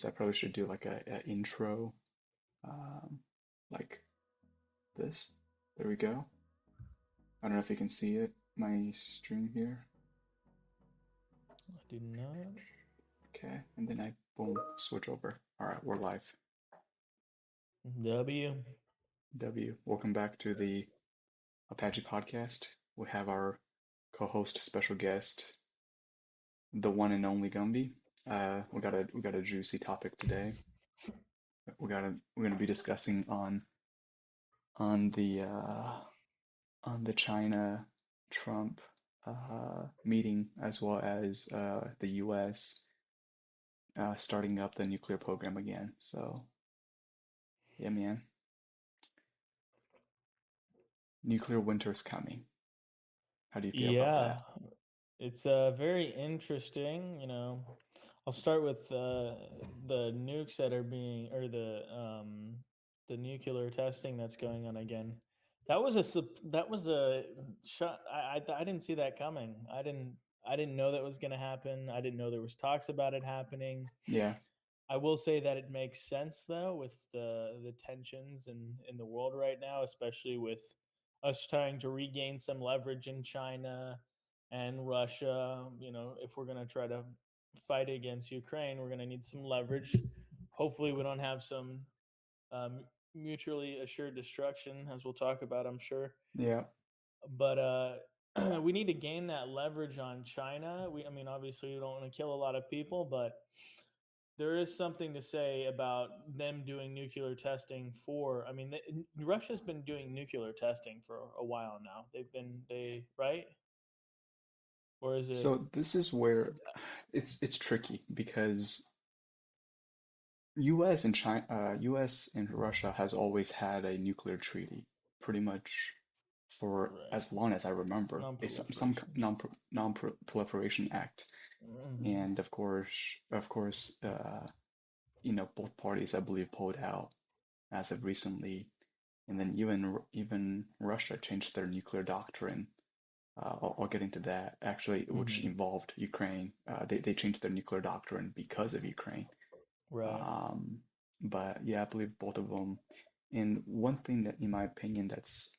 I probably should do like a intro, um, like this. There we go. I don't know if you can see it, my stream here. I do not. Okay, and then I boom switch over. All right, we're live. W. W. Welcome back to the Apache podcast. We have our co-host, special guest, the one and only Gumby. We got a juicy topic today. We're gonna be discussing on the uh, on the China Trump meeting, as well as the U.S. Starting up the nuclear program again. So yeah, man, nuclear winter's coming. How do you feel about Yeah, that? it's very interesting. I'll start with the nukes that are being, or the nuclear testing that's going on again. That was a shot. I didn't see that coming. I didn't know that was going to happen. I didn't know there was talks about it happening. Yeah, I will say that it makes sense though with the tensions in the world right now, especially with us trying to regain some leverage in China and Russia. If we're going to try to fight against Ukraine, we're going to need some leverage. Hopefully, we don't have some um, mutually assured destruction, as we'll talk about, I'm sure. yeah. But we need to gain that leverage on China. I mean, obviously, we don't want to kill a lot of people, but there is something to say about them doing nuclear testing for. I mean, Russia's been doing nuclear testing for a while now. Right, or is it So this is where it's tricky because U.S. and China, U.S. and Russia has always had a nuclear treaty, pretty much for right? as long as I remember. It's Non-proliferation. non-proliferation act, Mm-hmm. and of course, both parties I believe pulled out as of recently, and then even Russia changed their nuclear doctrine. I'll get into that actually, which Mm-hmm. involved Ukraine. They changed their nuclear doctrine because of Ukraine. Right. Um, but yeah, I believe both of them. And one thing that, in my opinion, that's,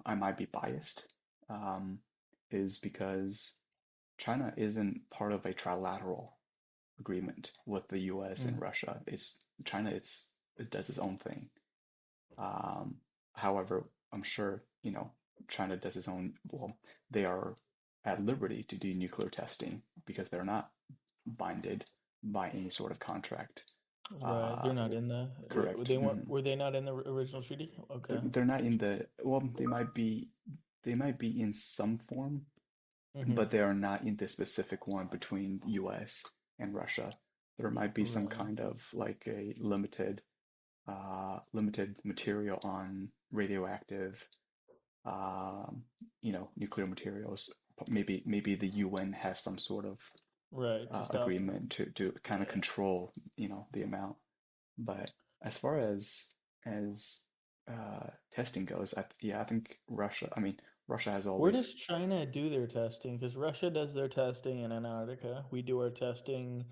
I might be biased, um, is because China isn't part of a trilateral agreement with the US and Mm. Russia. China, it does its own thing. Um, However, I'm sure, China does its own, well, they are at liberty to do nuclear testing because they're not binded by any sort of contract. Right. They're not W- in the. correct. They weren't. Were they not in the original treaty? Okay. They're not in the, well, they might be in some form, Mm-hmm. but they are not in the specific one between the US and Russia. There might be some Right. kind of like a limited material on radioactive, um, nuclear materials. Maybe the UN has some sort of Right. To stop. agreement to kind of Yeah. control, the amount. But as far as testing goes, yeah, I think Russia. I mean, Russia has Where always. does China do their testing? Because Russia does their testing in Antarctica. We do our testing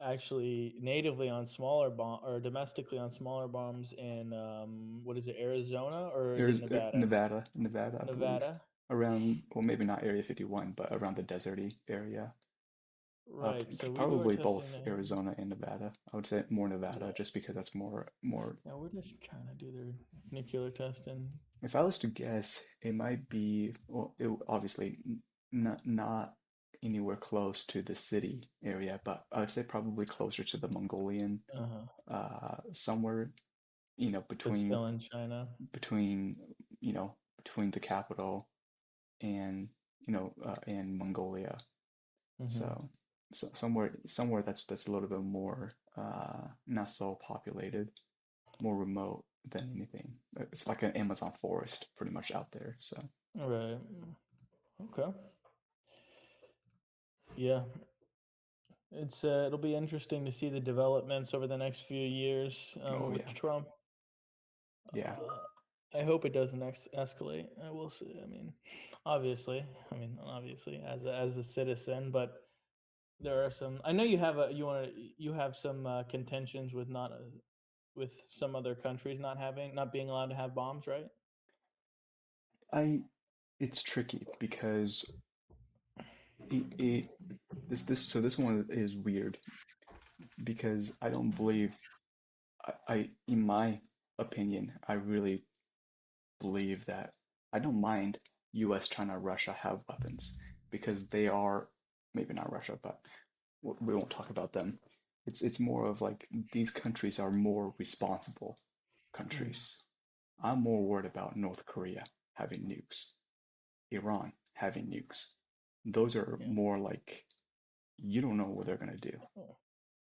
actually natively on smaller bomb or domestically on smaller bombs in what is it, Arizona or is it There's Nevada? Nevada, I believe, Nevada. around, well, maybe not Area 51, but around the deserty area. Right. So we do our Probably testing both there. Arizona and Nevada. I would say more Nevada, Right. just because that's more. Now where does China do their nuclear testing? If I was to guess, it might be, well, obviously not anywhere close to the city area, but I would say probably closer to the Mongolian, Uh-huh. somewhere, But between still in China. between between the capital and and Mongolia. Mm-hmm. So somewhere that's a little bit more not so populated, more remote than anything. It's like an Amazon forest pretty much out there. So Right. Okay. Yeah. It'll be interesting to see the developments over the next few years oh with yeah, Trump. yeah, I hope it doesn't escalate. I will see. I mean, obviously, as a citizen, but there are some. I know you have a you have some contentions with not with some other countries not being allowed to have bombs, right? I it's tricky because it this one is weird because I don't believe I in my opinion I really believe that I don't mind US, China, Russia have weapons because they are maybe not Russia, but we won't talk about them. It's more of like these countries are more responsible Mm, countries. I'm more worried about North Korea having nukes, Iran having nukes. Those are yeah. more like you don't know what they're gonna do, Oh,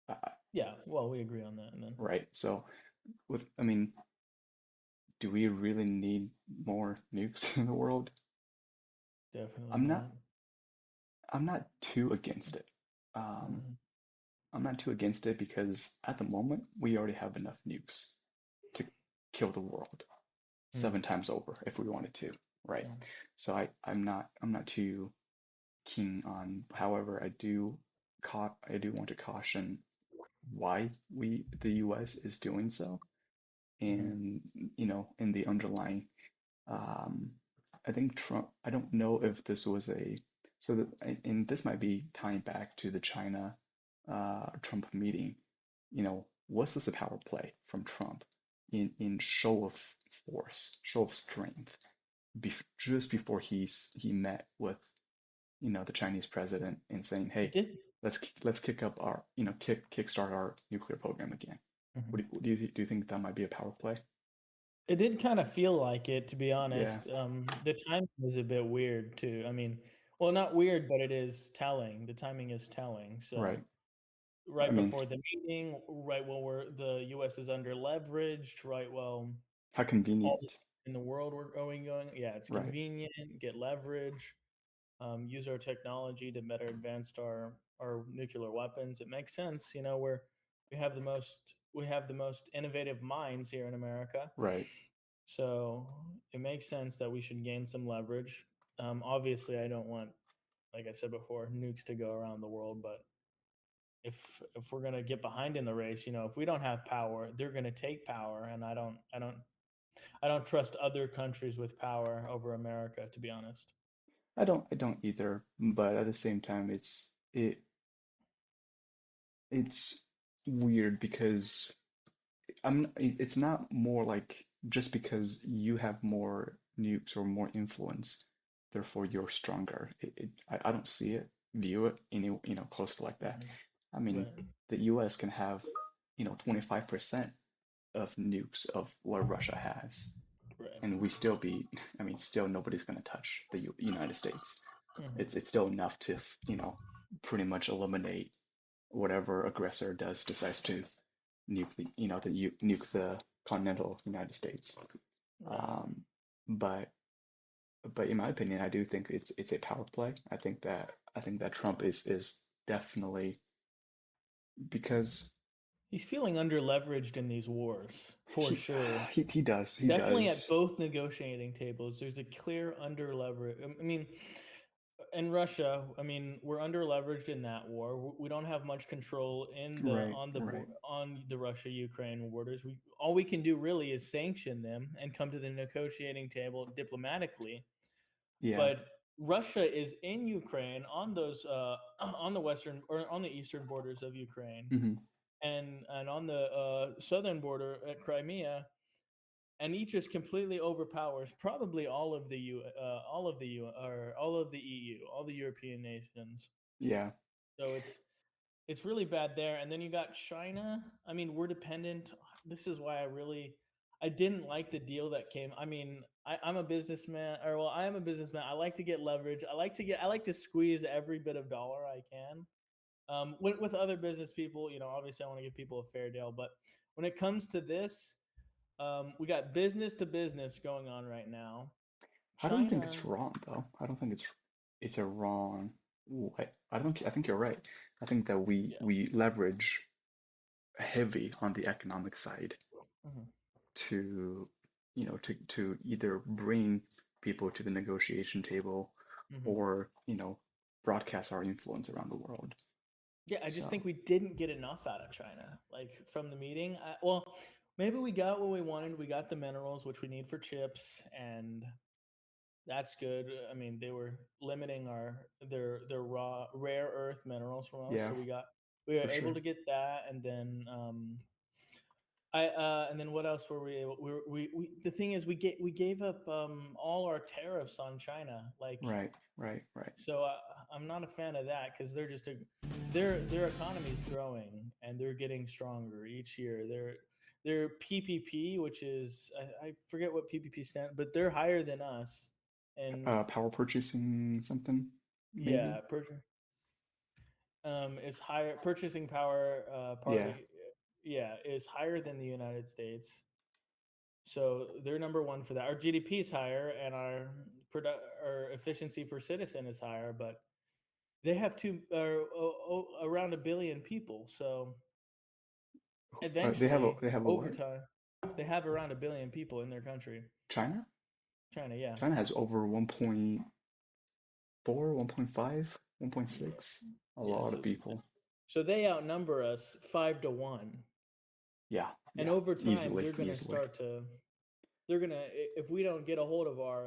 uh, yeah. Well, we agree on that, and then right? So I mean, do we really need more nukes in the world? definitely I'm not not. I'm not too against it. Um, Mhm, I'm not too against it because at the moment we already have enough nukes to kill the world mm, 7 times over if we wanted to, right? mm, So I'm not too keen on. However, I do want to caution why the U.S. is doing so, mhm. and in the underlying um, I think Trump, I don't know if this was so that, and this might be tying back to the China Trump meeting. Was this a power play from Trump in show of force, show of strength, just before he met with, the Chinese president and saying, It hey, did. let's kick up our, kickstart our nuclear program again. Mhm. Do you think that might be a power play? It did kind of feel like it, to be Yeah, honest. The timing is a bit weird too. I mean, well, not weird, but it is telling. The timing is telling. So right. I right mean, before the meeting, right while the U.S. is under leveraged, right while how all the convenient. in the world we're going. Yeah, it's Right, convenient, get leverage, use our technology to better advance our nuclear weapons. It makes sense, we have the most innovative minds here in America, right. so it makes sense that we should gain some leverage. Obviously, I don't want, like I said before, nukes to go around the world, but if we're gonna get behind in the race, if we don't have power, they're gonna take power, and I don't trust other countries with power over America, to be honest. I don't either, but at the same time, it's weird because it's not more like just because you have more nukes or more influence, therefore you're stronger. I don't see it, view it close to like that. Mhm. I mean, Right, the US can have 25% of nukes of what Russia has, and right. we still be, I mean, still nobody's going to touch the United States. Mhm. It's still enough to, pretty much eliminate whatever aggressor decides to nuke the continental United States. Right. Um, but in my opinion, I do think it's a power play. I think that Trump Yeah. is definitely because He's feeling under leveraged in these wars, for he sure. he Definitely at does both negotiating tables, there's a clear under leverage. I mean, in Russia, I mean, we're under leveraged in that war. We don't have much control in the right, right, on the Russia-Ukraine borders. We all we can do really is sanction them and come to the negotiating table diplomatically. yeah, But Russia is in Ukraine on those on the western or on the eastern borders of Ukraine, hmm and on the southern border at Crimea, and he just completely overpowers probably all of the U or all of the EU, all the European nations. yeah. So it's really bad there. And then you got China. I mean, we're dependent. This is why I didn't like the deal that came. I mean, I'm a businessman, or well, I am a businessman. I like to get leverage. I like to squeeze every bit of dollar I can. With other business people, obviously I want to give people a fair deal, but when it comes to this, we got business to business going on right now. I don't think it's China, wrong though. I don't think it's a wrong way. I think you're right. I think that we yeah, we leverage heavy on the economic side mhm, to to either bring people to the negotiation table mhm, or broadcast our influence around the world. Yeah, I just So think we didn't get enough out of China, like from the meeting. Well, maybe we got what we wanted. We got the minerals, which we need for chips, and that's good. I mean, they were limiting their raw rare earth minerals from us, yeah, so we were for able sure. to get that, and then and then what else were we able? We the thing is we gave up all our tariffs on China, like Right, right, right. so I'm not a fan of that because they're just their economy is growing and they're getting stronger each year. Their PPP, which is I forget what PPP stands, but they're higher than us. And Power purchasing something, maybe? yeah, is higher purchasing power Yeah. party. Yeah, is higher than the United States. So they're number one for that. Our GDP is higher and our efficiency per citizen is higher, but they have around 1 billion people. So eventually, They have a over what? time, they have around 1 billion people in their country. China? China, yeah, China has over 1.4, 1.5, 1.6. A yeah. lot of So people. so they outnumber us 5-1, Yeah, and yeah. over time, Easily, easily. they're gonna if we don't get a hold of our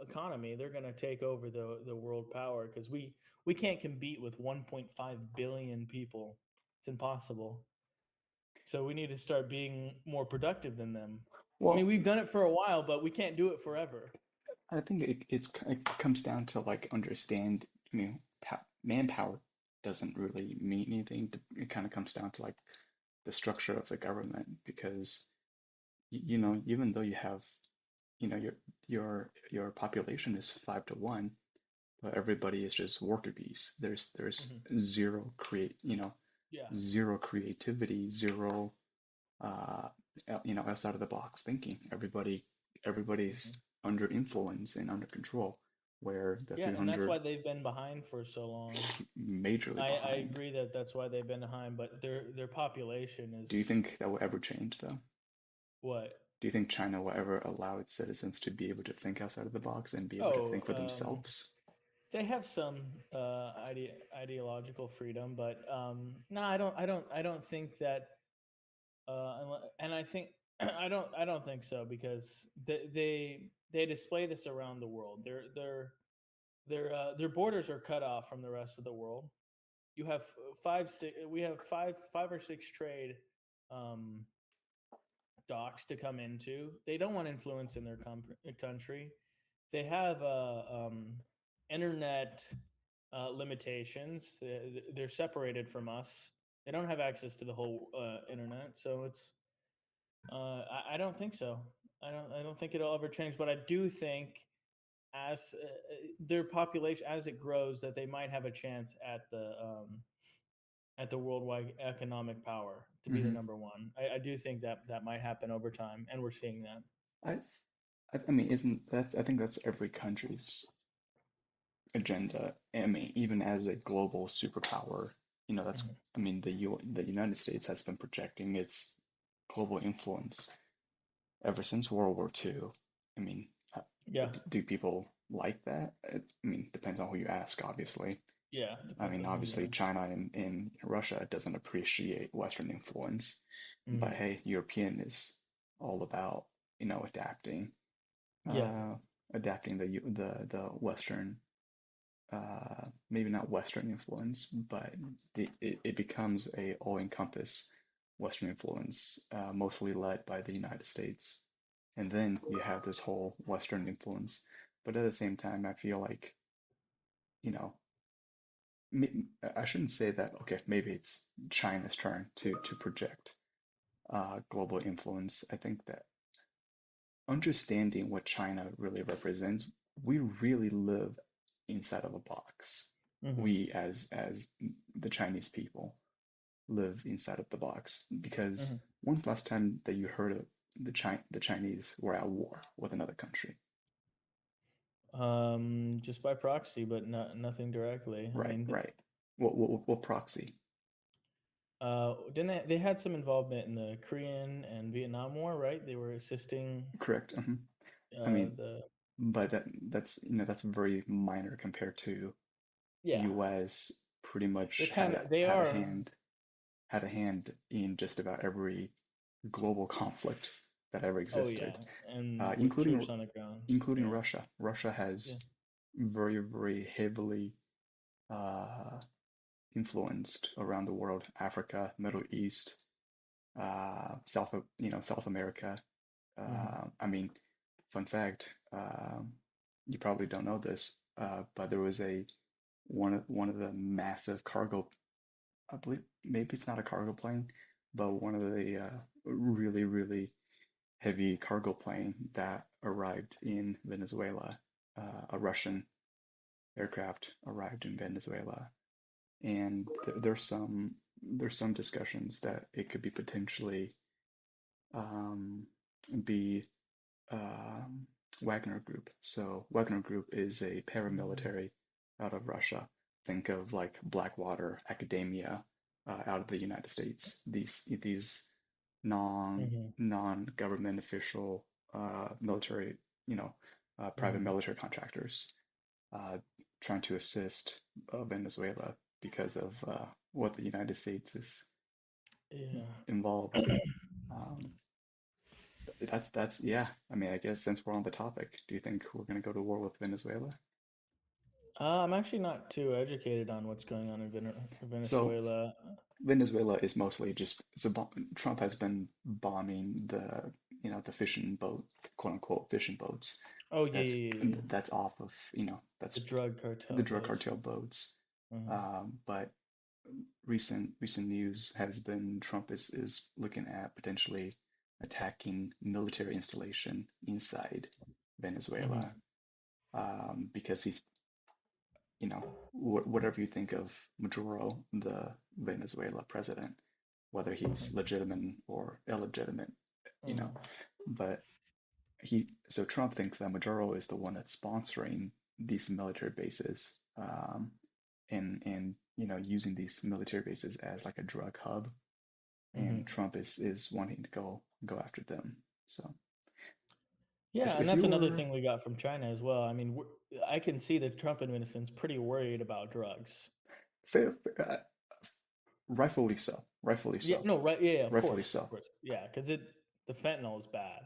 economy, they're gonna take over the world power because we can't compete with 1.5 billion people. It's impossible. So we need to start being more productive than them. I mean, Well, we've done it for a while, but we can't do it forever. I think it comes down to like understand. I mean, manpower doesn't really mean anything. It kind of comes down to like the structure of the government because you know even though you have your population is 5-1, but everybody is just worker bees. There's Hmm. zero zero creativity, zero uh, outside of the box thinking. Everybody's Hmm. under influence and under control, where the Yeah, and that's 300 why they've been behind for so long. majorly I behind. agree that that's why they've been behind, but their population Do you is think that will ever change, though? what? Do you think China will ever allow its citizens to be able to think outside of the box and be able to Oh, think for themselves? they have some ideological freedom, but no, I don't think that. And I think I don't think so because they display this around the world. Their borders are cut off from the rest of the world. You have we have five or six trade um, docks to come into. They don't want influence in their country. They have internet limitations. They're separated from us. They don't have access to the whole internet, so it's. I don't think so. I don't think it'll ever change. But I do think as their population as it grows, that they might have a chance at the worldwide economic power to be the Hmm. number one. I do think that that might happen over time, and we're seeing that. I, I mean, isn't that, I think that's every country's agenda. I mean, even as a global superpower, Mhm. I mean, the United States has been projecting its global influence ever since World War II. I mean, Yeah, do people like that? I mean, depends on who you ask, obviously. yeah. I Depends mean, on who you obviously, ask. China and Russia doesn't appreciate Western influence, but Hmm. hey, European is all about, adapting, Yeah. uh, adapting the Western, maybe not Western influence, but it becomes a all-encompass Western influence, mostly led by the United States. And then you have this whole Western influence. But at the same time, I feel like, you know, I shouldn't say that, okay, maybe it's China's turn to project global influence. I think that understanding what China really represents, we really live inside of a box. Hmm. We as the Chinese people live inside of the box because Hmm. when's the last time that you heard of the Chinese were at war with another country? Just by proxy, but nothing directly. I Right, mean, right. What proxy? didn't they had some involvement in the Korean and Vietnam War, right? They were assisting Correct. I mean, the but that's very minor compared to yeah. U.S. pretty much They're kind of they are. had a hand in just about every global conflict that ever Oh yeah, existed, and with including troops on the ground. including Yeah. Russia. Russia Yeah. has very heavily uh, influenced around the world, Africa, Middle East, South America. Hmm. I mean, fun fact, you probably don't know this, but there was a one of the massive cargo, I believe maybe it's not a cargo plane, but one of the really heavy cargo plane that arrived in Venezuela. A Russian aircraft arrived in Venezuela, and there's some discussions that it could be potentially um, be um, Wagner Group. So Wagner Group is a paramilitary out of Russia. Think of like Blackwater, Academia, out of the United States. These Hmm. non-government official military, private Hmm. military contractors uh, trying to assist Venezuela because of what the United States is Yeah. involved. Um, that's yeah. I mean, I guess since we're on the topic, do you think we're gonna go to war with Venezuela? I'm actually not too educated on what's going on in So Venezuela. Venezuela is mostly just so Trump has been bombing the fishing boat, quote unquote fishing boats. Oh yeah, That's yeah, yeah, yeah. that's off of The that's drug the cartel drug boats. cartel boats. Hmm. But recent news has been Trump is looking at potentially attacking military installation inside Venezuela, Hmm. because he's whatever you think of Maduro, the Venezuela president, whether he's legitimate or illegitimate, you know, Hmm. but so Trump thinks that Maduro is the one that's sponsoring these military bases, and using these military bases as like a drug hub, and Hmm. Trump is wanting to go after them. So Yeah, and if that's you another were thing we got from China as well. I mean, I can see the Trump administration's pretty worried about drugs. fair, rightfully so, rightfully Yeah, so, no, right? Yeah, rightfully of so, course, yeah, because the fentanyl is bad.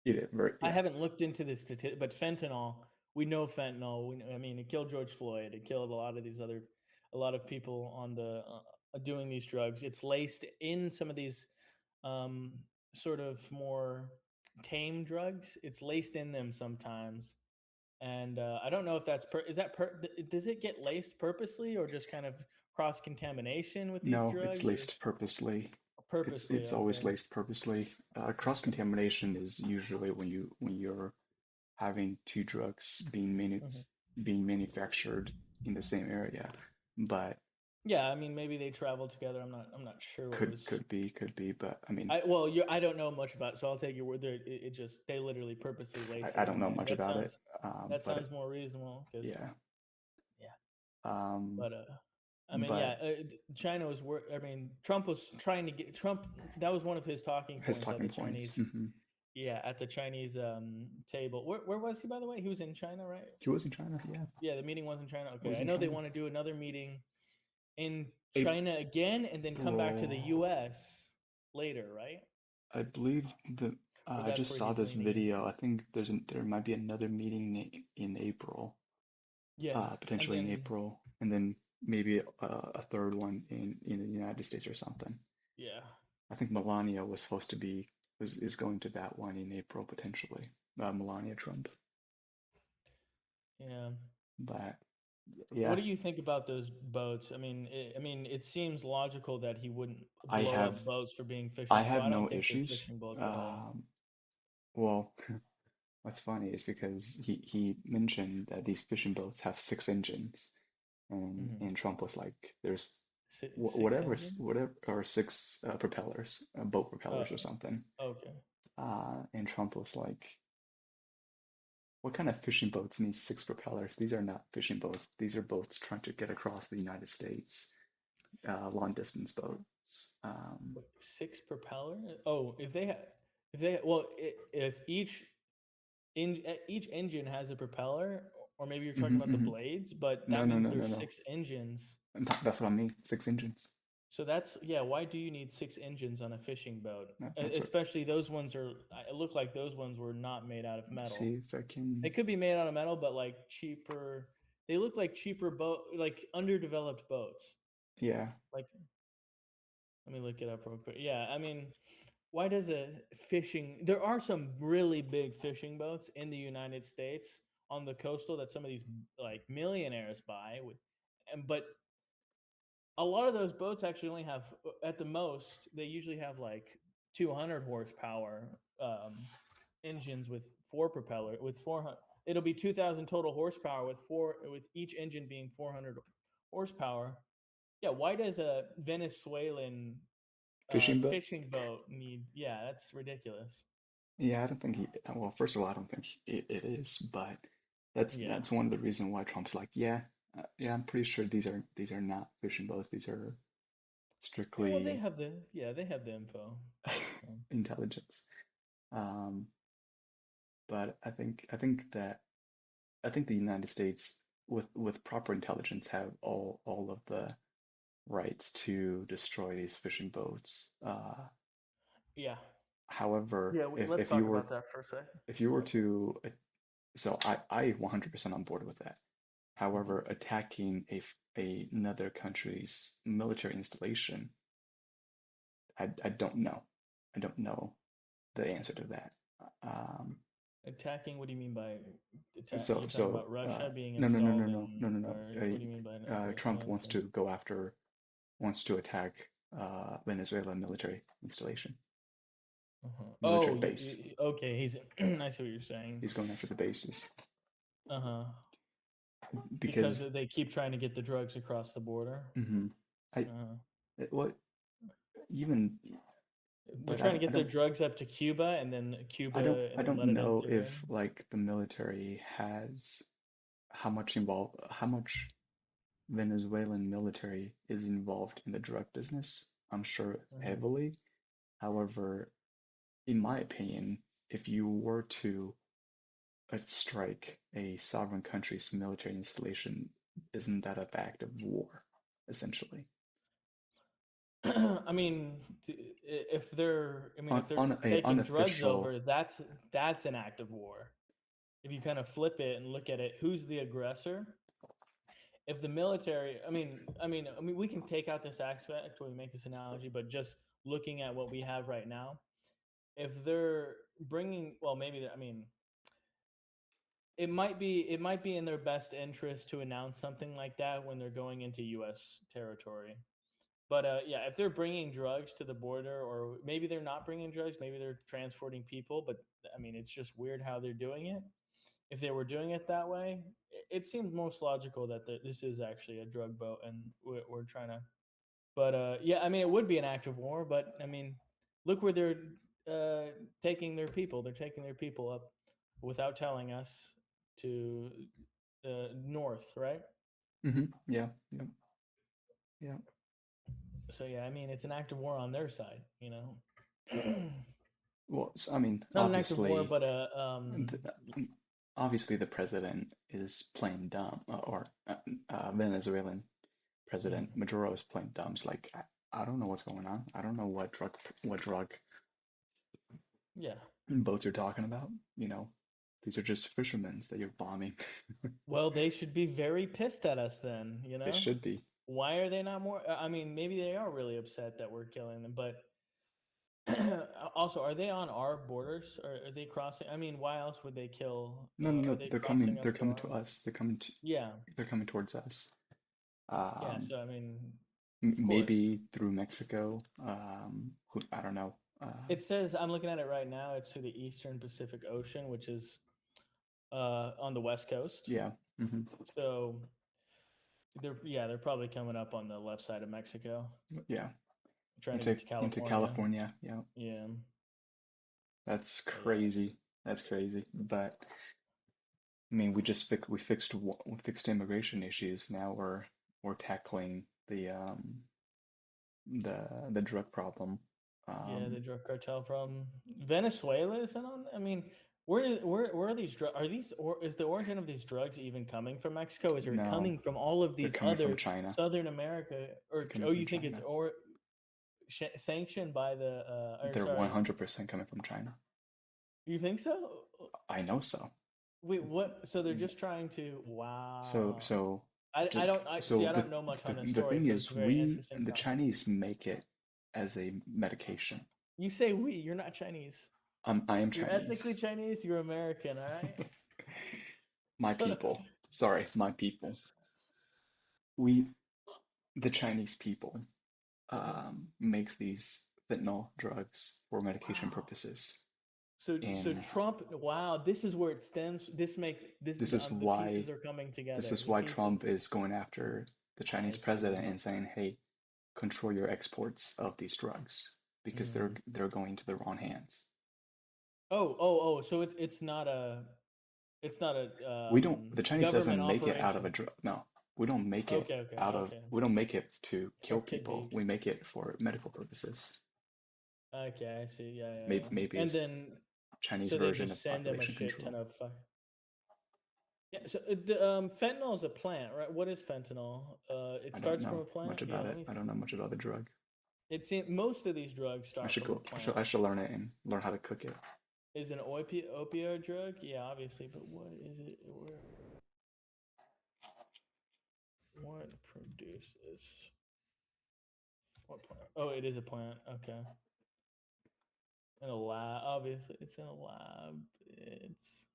it is very I yeah. haven't looked into the statistic, but fentanyl, we know fentanyl. I mean, it killed George Floyd. It killed a lot of people on the doing these drugs. It's laced in some of these um, sort of more tame drugs. It's laced in them sometimes, and I don't know if that's does it get laced purposely or just kind of cross contamination with these No, it's drugs or laced purposely. purposely? It's always Okay. laced purposely. Cross Okay. contamination is usually when you're having two drugs Mhm. being manufactured in the same area, but Yeah, I mean, maybe they traveled together. I'm not sure what was. could be, but I mean, I don't know much about it, so I'll take your word there. It just they literally purposely lace I it don't in know there. much about it, That but sounds more reasonable because yeah, yeah, um, but I mean, but yeah, China was. I mean, Trump was trying to get Trump. That was one of his talking his points at talking the points. Chinese. Yeah, at the Chinese table. Where was he, by the way? He was in China, right? He was in China, yeah, Yeah, the meeting was in China. Okay, was I in know they China. want to do another meeting in China again and then come back to the April, US later, right? I believe the Or I that's just where saw he's this leaning into. video. I think there might be another meeting in April, Yeah. And potentially in then April, and then maybe a third one in the United States or something. yeah. I think Melania was supposed to be is going to that one in April potentially. Melania Trump, Yeah. but What yeah, do you think about those boats? I mean, it seems logical that he wouldn't I blow have up boats for being I fishing. So have I don't no think they're issues. fishing boats at all. Um, well, what's funny is because he mentioned that these fishing boats have six engines, Hmm. and Trump was like, "There's Six engines? whatever or six propellers, boat Uh, propellers or something." okay. And Trump was like, "What kind of fishing boats need six propellers? These are not fishing boats. These are boats trying to get across the United States, long distance boats." Six propeller? Oh, if they well, if each engine has a propeller, or maybe you're talking about the Hmm. blades, but No, that no, means no, no, there's no. six engines. That's what I mean. 6 engines. So that's yeah. Why do you need 6 engines on a fishing boat? That's what. Especially those ones are. It look like those ones were not made out of Let's metal. see if I They can. could be made out of metal, but like cheaper. They look like cheaper boat, like underdeveloped boats. Yeah, Like, let me look it up real quick. Yeah, I mean, why does a fishing? There are some really big fishing boats in the United States on the coastal that some of these like millionaires buy with, and but a lot of those boats actually only have at the most they usually have like 200 horsepower engines with four propeller with 400. It'll be 2000 total horsepower with four with each engine being 400 horsepower. Yeah, why does a Venezuelan fishing boat. fishing boat need? Yeah, that's ridiculous. Yeah, I don't think he. Well, first of all, I don't think it is, but Yeah. that's one of the reasons why Trump's like, yeah, yeah, I'm pretty sure these are not fishing boats. These are Yeah, well, they strictly have the yeah they have the info. So, intelligence. Um, but I think the United States with proper intelligence have all of the rights to destroy these fishing boats. yeah, However, yeah. Let's if you talk were about that for a sec. to so I 100% on board with that. Hmm. However, attacking another country's military installation, I don't know. I don't know the answer to that. Um, Attacking? What do you mean by attack? so You talking so about Russia being no no no no installed no no in, no no. or what do you mean by Trump wants military? to go after wants to attack Venezuela military installation, Uh-huh. military Oh, base. okay. He's. I see what you're saying. He's going after the bases Uh huh. Because because they keep trying to get the drugs across the border. mhm, I Uh, what even they're but trying to I get their don't drugs up to Cuba, and then Cuba, I and then don't let it know enter in. if like the military has how much Venezuelan military is involved in the drug business. I'm sure Uh-huh. heavily. However, in my opinion, if you were to strike a sovereign country's military installation, isn't that an act of war, essentially? I mean, if they're, I mean, if they're On a taking drugs unofficial, over, that's an act of war. If you kind of flip it and look at it, who's the aggressor? If the military, I mean, we can take out this aspect when we make this analogy, but just looking at what we have right now, if they're bringing, well, maybe, I mean, it might be in their best interest to announce something like that when they're going into U.S. territory. But yeah, if they're bringing drugs to the border, or maybe they're not bringing drugs, maybe they're transporting people. But I mean, it's just weird how they're doing it. If they were doing it that way, it seems most logical that this is actually a drug boat, and we're trying to. But yeah, I mean, it would be an act of war. But I mean, look where they're taking their people. They're taking their people up without telling us to north, right? yeah, yeah, yeah. So yeah, I mean, it's an act of war on their side, you know. Well, I mean, Not an act of war, but a th- obviously the president is playing dumb, or Venezuelan yeah, President Maduro is playing dumb. It's like I don't know what's going on. I don't know what drug yeah. boats you're talking about. You know, these are just fishermen that you're bombing. Well, they should be very pissed at us then, you They know? should be. Why are they not more? I mean, maybe they are really upset that we're killing them, but also, are they on our borders? Or are they crossing? I mean, why else would they kill? No, no, Are no. they crossing They're up to coming to our? us. Yeah, They're coming towards us. yeah. Um, So I mean, of course. maybe through Mexico. I don't know. It says I'm looking at it right now. It's through the Eastern Pacific Ocean, which is on the west coast. Yeah. Hmm. So they're probably coming up on the left side of Mexico, Yeah. trying to get to Into California. California. Yeah. Yeah, That's but yeah, crazy. That's crazy. But I mean, we fixed immigration issues. Now we're tackling the drug problem. yeah, the Um, drug cartel problem. Venezuela isn't on. I mean, Where are these drugs? Are these or is the origin of these drugs even coming from Mexico? Is it No, coming from all of they're these coming from other China. Southern America? They're Or coming oh, from you think it's China. or sanctioned by the or They're sorry, 100% coming from China. you think so? I know so. Wait, what? So they're just trying to So wow. so I don't I see so I don't know much on the the story, thing so it's is, a very we interesting and the comment. Chinese make it as a medication. You say we, you're not Chinese. I am You're ethnically Chinese. Chinese, you're American, all right? My people. Sorry, my people. We, the Chinese people, makes these fentanyl drugs for medication Wow. purposes, So and Trump, wow, this is where it stems. This make this this is the pieces why are coming this together. is The why pieces. Trump is going after the Chinese I see. president and saying, "Hey, control your exports of these drugs because Mm. they're going to the wrong hands." Oh. So it's not a We don't. The Chinese government doesn't make it out of a operation. drug. No, we don't make it out of. Okay. We don't make it to Or kill could people. be. We make it for medical purposes. Okay, I see. Maybe Yeah. maybe And it's then Chinese so they version just of send him a population shit ton control. of. Yeah. So fentanyl is a plant, right? What is fentanyl? It I don't starts from know a much plant. Yeah. about Let it. me. I don't know much about the drug. It seems most of these drugs I start should from a go. plant. I should learn it and learn how to cook it. Is an opioid drug? Yeah, obviously, but what is it? What produces what plant? Oh, it is a plant. Okay, in a lab. Obviously, it's in a lab. It's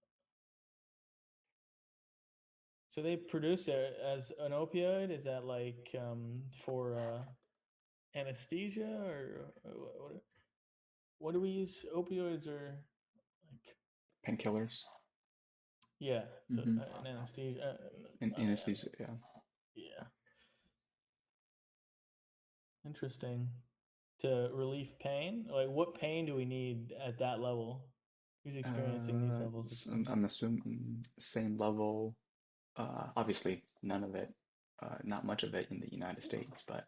so they produce it as an opioid. Is that like for anesthesia or what do we use? Opioids are like Painkillers. yeah, so Mm-hmm. an anesthesia. And Not an anesthesia. Yeah. yeah. Interesting. To relieve pain? Like, what pain do we need at that level? Who's experiencing these levels of pain? I'm assuming same level. Obviously, none of it, not much of it in the United States, but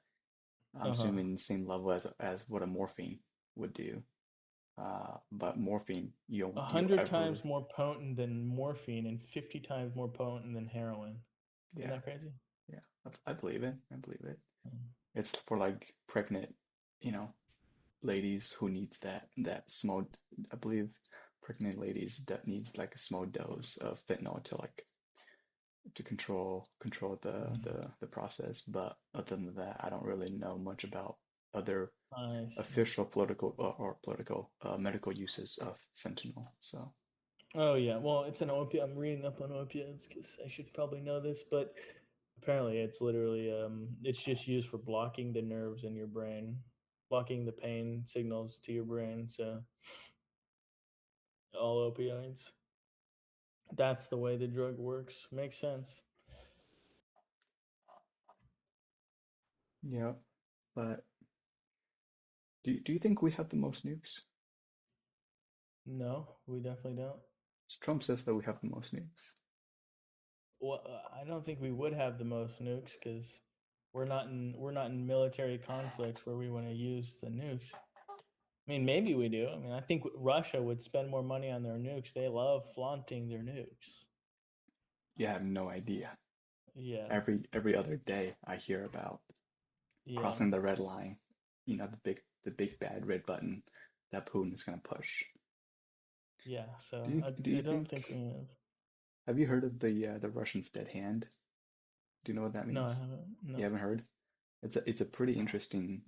I'm Uh huh. assuming the same level as what a morphine would do. But morphine, A you'll hundred ever, times more potent than morphine and 50 times more potent than heroin. Isn't yeah, that crazy? yeah, I believe it. I believe it. Mm. It's for like pregnant, you know, ladies who needs that small. I believe pregnant ladies that needs like a small dose of fentanyl to like to control Mm. the process. But other than that, I don't really know much about other I see. official political or political medical uses of fentanyl. So Oh yeah. Well, it's an opiate. I'm reading up on opiates because I should probably know this, but apparently it's literally it's just used for blocking the nerves in your brain, blocking the pain signals to your brain. So all opioids. That's the way the drug works. Makes sense. yeah, but do you think we have the most nukes? No, we definitely don't. Trump says that we have the most nukes. Well, I don't think we would have the most nukes because we're not in military conflicts where we want to use the nukes. I mean, maybe we do. I mean, I think Russia would spend more money on their nukes. They love flaunting their nukes. You have no idea. Yeah, Every other day I hear about yeah, crossing the red line. The big bad red button that Putin is gonna push. yeah. So Do you I don't think think? we have. Have you heard of the Russians' dead hand? Do you know what that No, I means? haven't. You No. haven't heard? It's a pretty interesting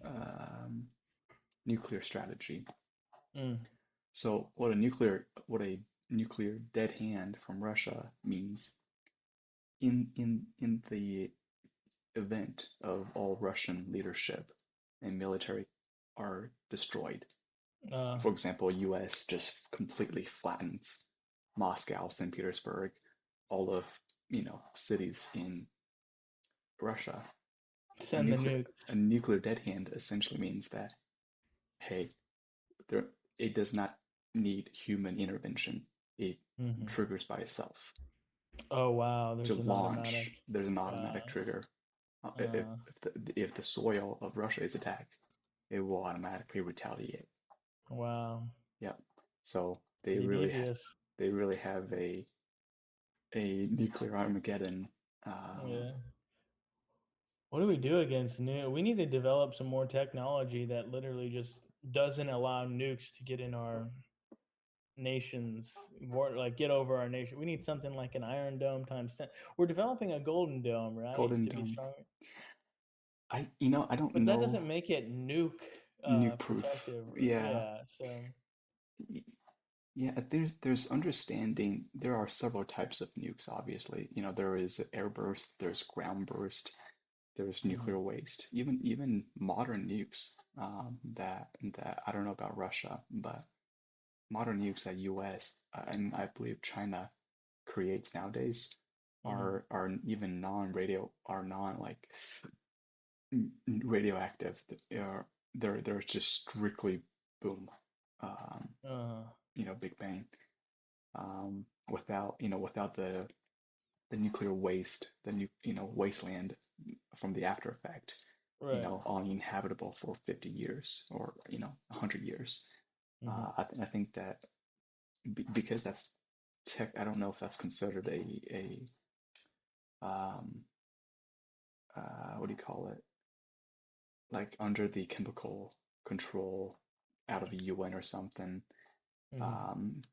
um, nuclear strategy. Mm. So what a nuclear dead hand from Russia means in the event of all Russian leadership and military are destroyed. Uh, For example, US just completely flattens Moscow, St. Petersburg, all of cities in Russia. A send the nuclear nukes. a nuclear dead hand essentially means that, hey, there it does not need human intervention. It Hmm. triggers by itself Oh wow, to there's an automatic. launch. There's an automatic Uh, trigger. uh, If the soil of Russia is attacked, it will automatically retaliate. wow. Yeah. So Pretty devious. they really have a nuclear Armageddon. Um, Yeah. What do we do against new? We need to develop some more technology that literally just doesn't allow nukes to get in our nations more, like get over our nation. We need something like an Iron Dome times 10. We're developing a Golden Dome, right, Golden to be Dome. stronger. I don't But that know doesn't make it nuke nuke proof. protective. Yeah, Yeah, so yeah. There's understanding. There are several types of nukes. Obviously, there is airburst, there's ground burst, there's mhm, nuclear waste. Even modern nukes that I don't know about Russia, but modern nukes that U.S. And I believe China creates nowadays mhm. are even non like radioactive. They're just strictly boom, um, Uh, Big Bang, without the nuclear waste, wasteland from the after effect, right. uninhabitable for 50 years or 100 years. Mhm. I think that because that's tech, I don't know if that's considered a um, what do you call it? Like under the chemical control out of the UN or something. Mhm.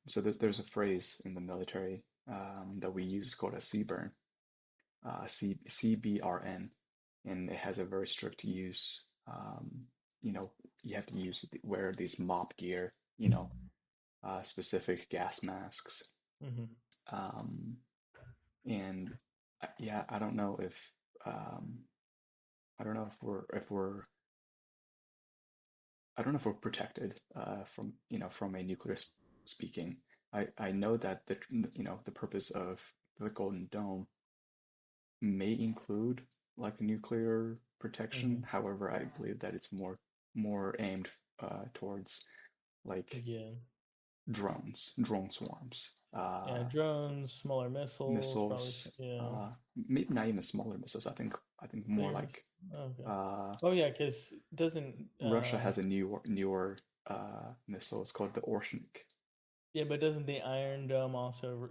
So there's a phrase in the military that we use called a CBRN, CBRN, and it has a very strict use. You know, you have to wear these mop gear, specific gas masks, Mhm. um, and yeah, um, I don't know I don't know if we're protected from a nuclear speaking. I know that the purpose of the Golden Dome may include like nuclear protection. Mhm. However, I believe that it's more aimed towards like Yeah. drone swarms, Yeah, drones, smaller missiles, probably. missiles, Yeah. maybe not even smaller missiles. I think more Bigger. like Okay. uh, Oh yeah, because doesn't Russia has a newer missile. It's called the Orsnik. yeah, but doesn't the Iron Dome also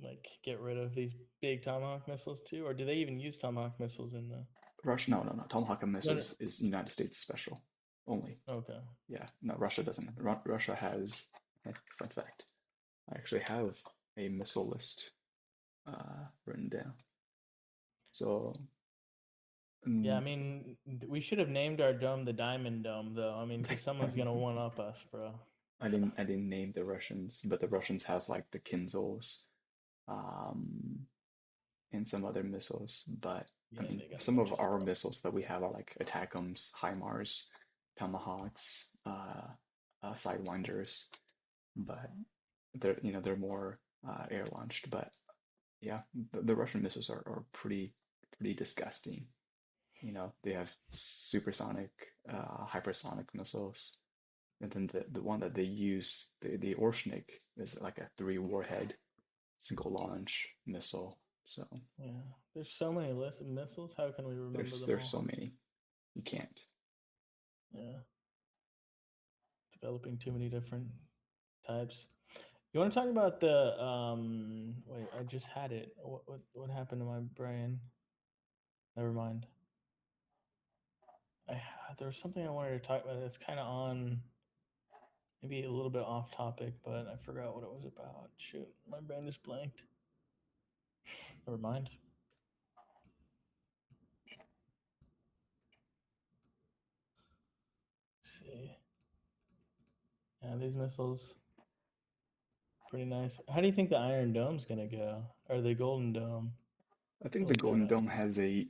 like get rid of these big Tomahawk missiles too, or do they even use Tomahawk missiles in the? Russia, no, no, no. Tomahawk No, no. missiles is United States special only. Okay. Yeah, no, Russia doesn't. Russia has, fun fact, I actually have a missile list written down. So, Yeah, I um, mean, we should have named our dome the Diamond Dome, though. I mean, because someone's gonna one up us, bro. So I didn't name the Russians, but the Russians has like the Kinzels, um, and some other missiles. But I yeah, mean, they got a some bunch of of our stuff. missiles that we have are like ATACMS, HIMARS, Tomahawks, Sidewinders, but they're more air launched. But yeah, the Russian missiles are pretty disgusting. They have supersonic, hypersonic missiles, and then the one that they use, the Orshnik, is like a three warhead single launch missile. So Yeah, there's so many lists of missiles. How can we remember them there's so all? many you can't. Yeah, developing too many different types. You want to talk about the wait, I just had it. What happened to my brain? Never mind. There was something I wanted to talk about that's kind of on maybe a little bit off topic, but I forgot what it was about. Shoot, my brain just blanked. Never mind. Let's see. Yeah, these missiles pretty nice. How do you think the Iron Dome's gonna go? Or the Golden Dome? I think the Like Golden the Dome has a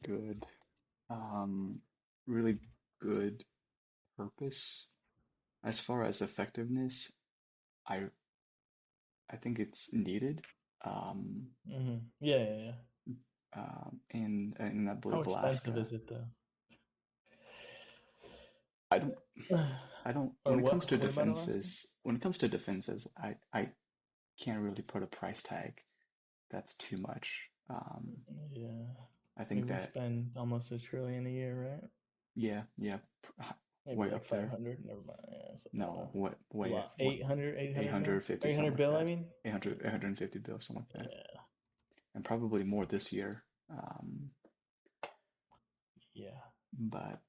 good, um, really good purpose. As far as effectiveness, I I think it's needed. Um, yeah, yeah, yeah. and I How believe expensive Alaska. is it though? I don't I don't Or when it comes to what about Alaska? defenses, I can't really put a price tag. That's too much. Yeah. I I think mean, we that spend almost $1 trillion a year, right? yeah, yeah, Maybe way like up there. 500. Never mind. Yeah, so, No, what a way lot. what 800, 800 mil, 850 something 800 like bill. I that. mean, 800 850 bills something like that. yeah, And probably more this year. Um, yeah. but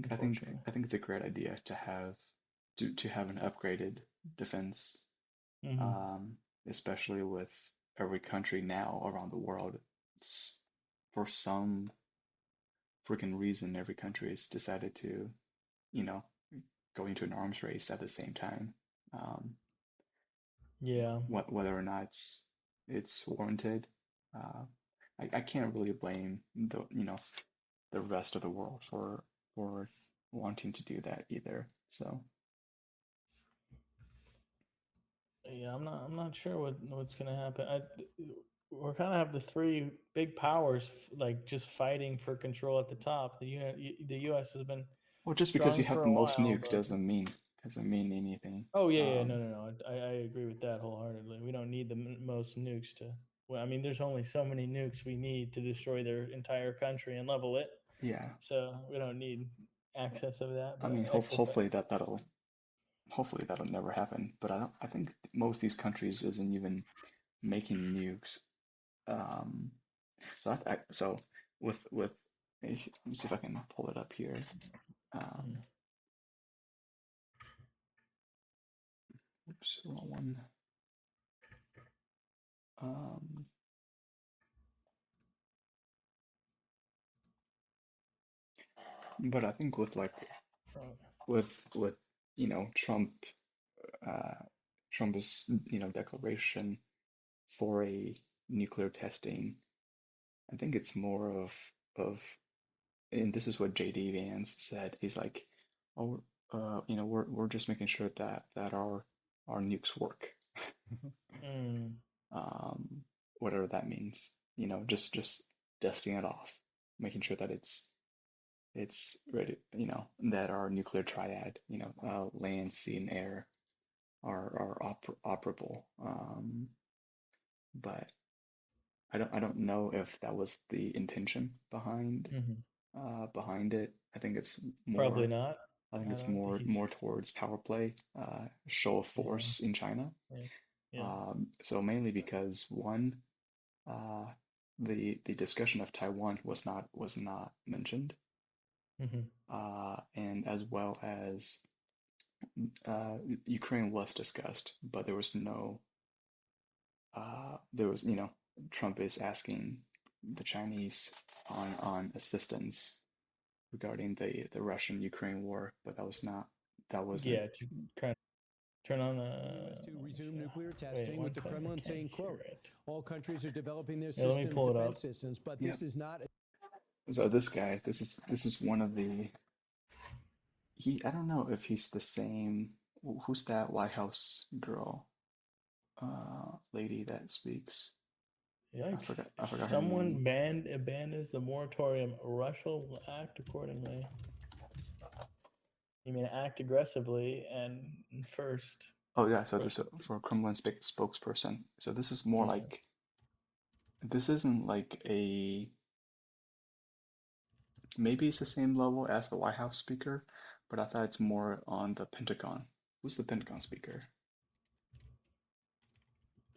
Unfortunately. I think it's a great idea to have an upgraded defense, Hmm. um, especially with every country now around the world. For some freaking reason, every country has decided to, you know, go into an arms race at the same time. Um, Yeah. whether or not it's warranted, uh, I can't really blame the rest of the world for wanting to do that either. So Yeah, I'm not sure what's gonna happen. We're kind of have the three big powers like just fighting for control at the top. The U.S. has been well, just because you strong have for the a most while, nuke but doesn't mean anything. oh yeah, no, no, no. I agree with that wholeheartedly. We don't need the most nukes to. Well, I mean, there's only so many nukes we need to destroy their entire country and level it. Yeah, So we don't need access of that, I but mean, excess. hopefully that'll never happen. But I think most of these countries isn't even making nukes. Um, so with let me see if I can pull it up here. Um, oops, wrong one. Um, but I think with Trump Trump's declaration for a nuclear testing, I think it's more of and this is what JD Vance said. He's like, oh, we're just making sure that our nukes work. Mm, um, Whatever that means. Just dusting it off, making sure that it's ready. That our nuclear triad, land, sea, and air are operable. But I don't know if that was the intention hmm. behind it. Probably not. I think I it's don't think he's. more towards power play, show of Yeah, force in China. yeah, yeah. So mainly because one, uh, the discussion of Taiwan was not mentioned, Hmm. and as well as Ukraine was discussed, but there was Trump is asking the Chinese on assistance regarding the Russian-Ukraine war, but that wasn't. Yeah, to kind of turn on U.S. to resume nuclear wait testing, one with the second. I Kremlin can't saying, hear quote, it. all countries are developing their Yeah, let me system pull it up. defense systems, but Yeah. this is not a So this guy, this is one of the I don't know if he's the same. Who's that White House girl, lady that speaks? Yikes! I If forgot her someone name. abandons the moratorium, Russia will act accordingly. You mean act aggressively and first, Oh yeah, of so course. this for Kremlin spokesperson. So this is more Okay. like this isn't like a maybe it's the same level as the White House speaker, but I thought it's more on the Pentagon. Who's the Pentagon speaker?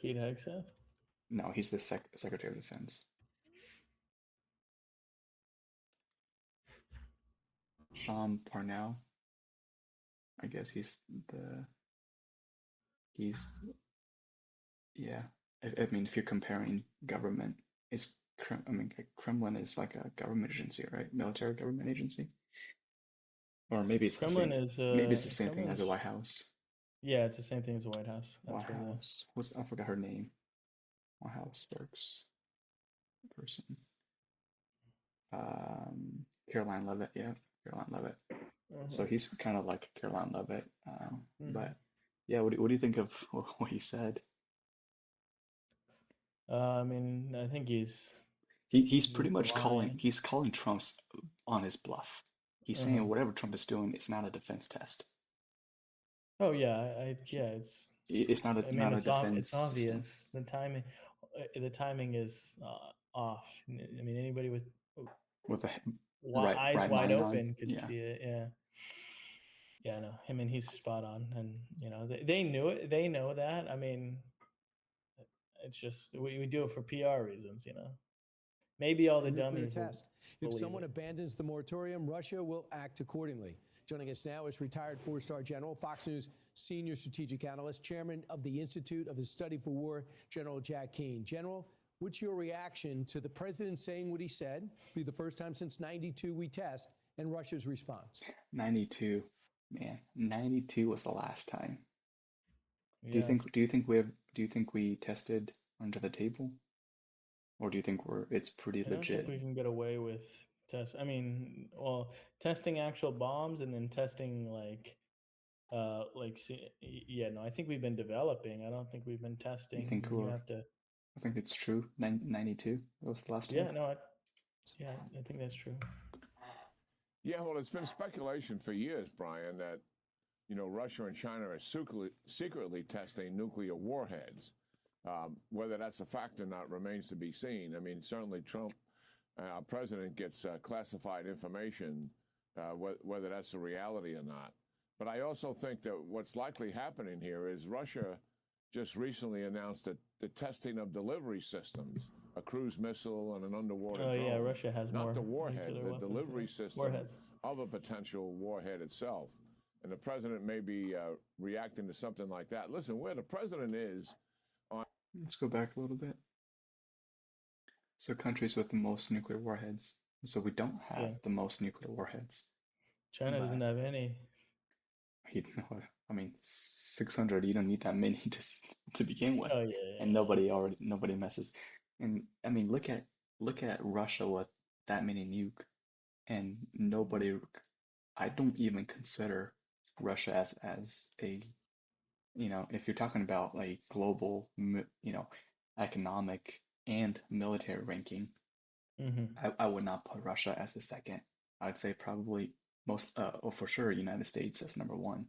Pete Hegseth. No, he's the Secretary of Defense. Sean Parnell. I guess the he's yeah. I mean, if you're comparing government, I mean, Kremlin is like a government agency, right? Military government agency, or maybe it's the Kremlin same. is Maybe it's the same thing Kremlin as the is White House. yeah, it's the same thing as the White House. White That's where the House. I forgot her name. White House spokesperson. Caroline Levitt. Yeah, Caroline Levitt. So uh-huh. he's kind of like Caroline Levitt. Hmm. But yeah, what do you think of what he said? I mean, I think He's he's pretty much lying. calling Trump's on his bluff. He's saying Uh-huh. whatever Trump is doing, it's not a defense test. Oh yeah, yeah, it's. It's I mean, not a it's defense system obvious. The timing is off. I mean, anybody with with a eyes right wide mind on. open could Yeah, see it. Yeah. Yeah, no, I mean, he's spot on, and they knew it. They know that. I mean, it's just we do it for PR reasons. Maybe all the A nuclear dummies will test. If believe someone it. abandons the moratorium, Russia will act accordingly. Joining us now is retired four-star general, Fox News senior strategic analyst, chairman of the Institute of the Study for War, General Jack Keane. General, what's your reaction to the president saying what he said? Be the first time since '92 we test, and Russia's response. 92, man, 92 was the last time. Yeah, Do you think we tested under the table, or do you think it's pretty I don't think legit? we can get away with test. I mean, well, testing actual bombs and then testing yeah, no, I think we've been developing. I don't think we've been testing. You I think mean, you have to. I think it's true. 92 that was the last time. Yeah, no, yeah, I think that's true. Yeah, well, it's been speculation for years, Brian, that Russia and China are secretly testing nuclear warheads. Whether that's a fact or not remains to be seen. I mean, certainly Trump, our president, gets classified information, whether that's a reality or not. But I also think that what's likely happening here is Russia just recently announced that the testing of delivery systems, a cruise missile and an underwater drone. Yeah, Russia has not more the warhead, nuclear the weapons delivery than system warheads. of a potential warhead itself. And the president may be reacting to something like that. Listen, where the president is on. Let's go back a little bit. So countries with the most nuclear warheads. So we don't have Yeah. the most nuclear warheads. China doesn't have any. I mean, 600. You don't need that many to begin with, Oh yeah. and nobody messes. And I mean, look at Russia with that many nuke, and nobody. I don't even consider Russia as a, if you're talking about like global, economic and military ranking, I would not put Russia as the second. I'd say probably or for sure, United States as number one,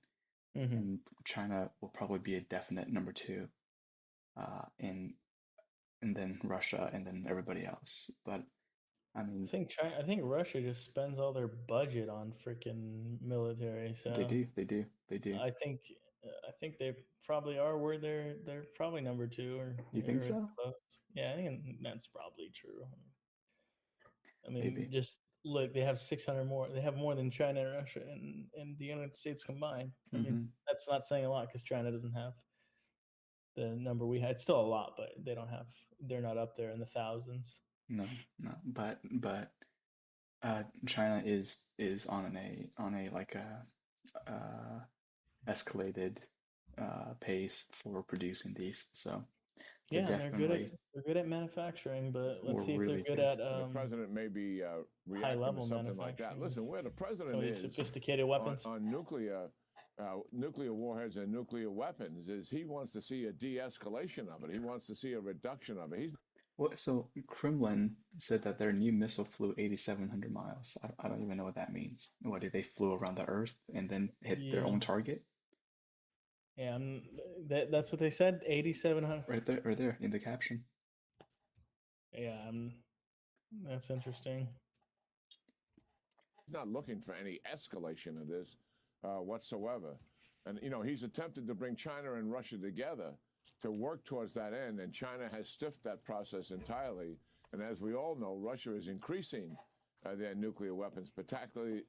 and China will probably be a definite number two, and then Russia, and then everybody else. But I mean, I think Russia just spends all their budget on freaking military. So they do. I think they probably are where they're probably number two or You think it's so? close. Yeah, I think that's probably true. I mean, Maybe. just look, they have 600 more. They have more than China and Russia and the United States combined. I mean, that's not saying a lot because China doesn't have the number we had. It's still a lot, but they don't have. They're not up there in the thousands. No, but China is on a like a escalated pace for producing these. So Yeah, and definitely they're good at manufacturing, but let's we're see if they're really good good. at The president may be high reacting level to something like that. manufacturing. Listen, where the president Some of these is sophisticated weapons. on nuclear warheads and nuclear weapons is he wants to see a de-escalation of it. He wants to see a reduction of it. So Kremlin said that their new missile flew 8,700 miles. I don't even know what that means. What, did they flew around the Earth and then hit their own target? Yeah, that's what they said. 8,700. Right there in the caption. Yeah, that's interesting. He's not looking for any escalation of this whatsoever. And, he's attempted to bring China and Russia together to work towards that end, and China has stiffed that process entirely. And as we all know, Russia is increasing their nuclear weapons, particularly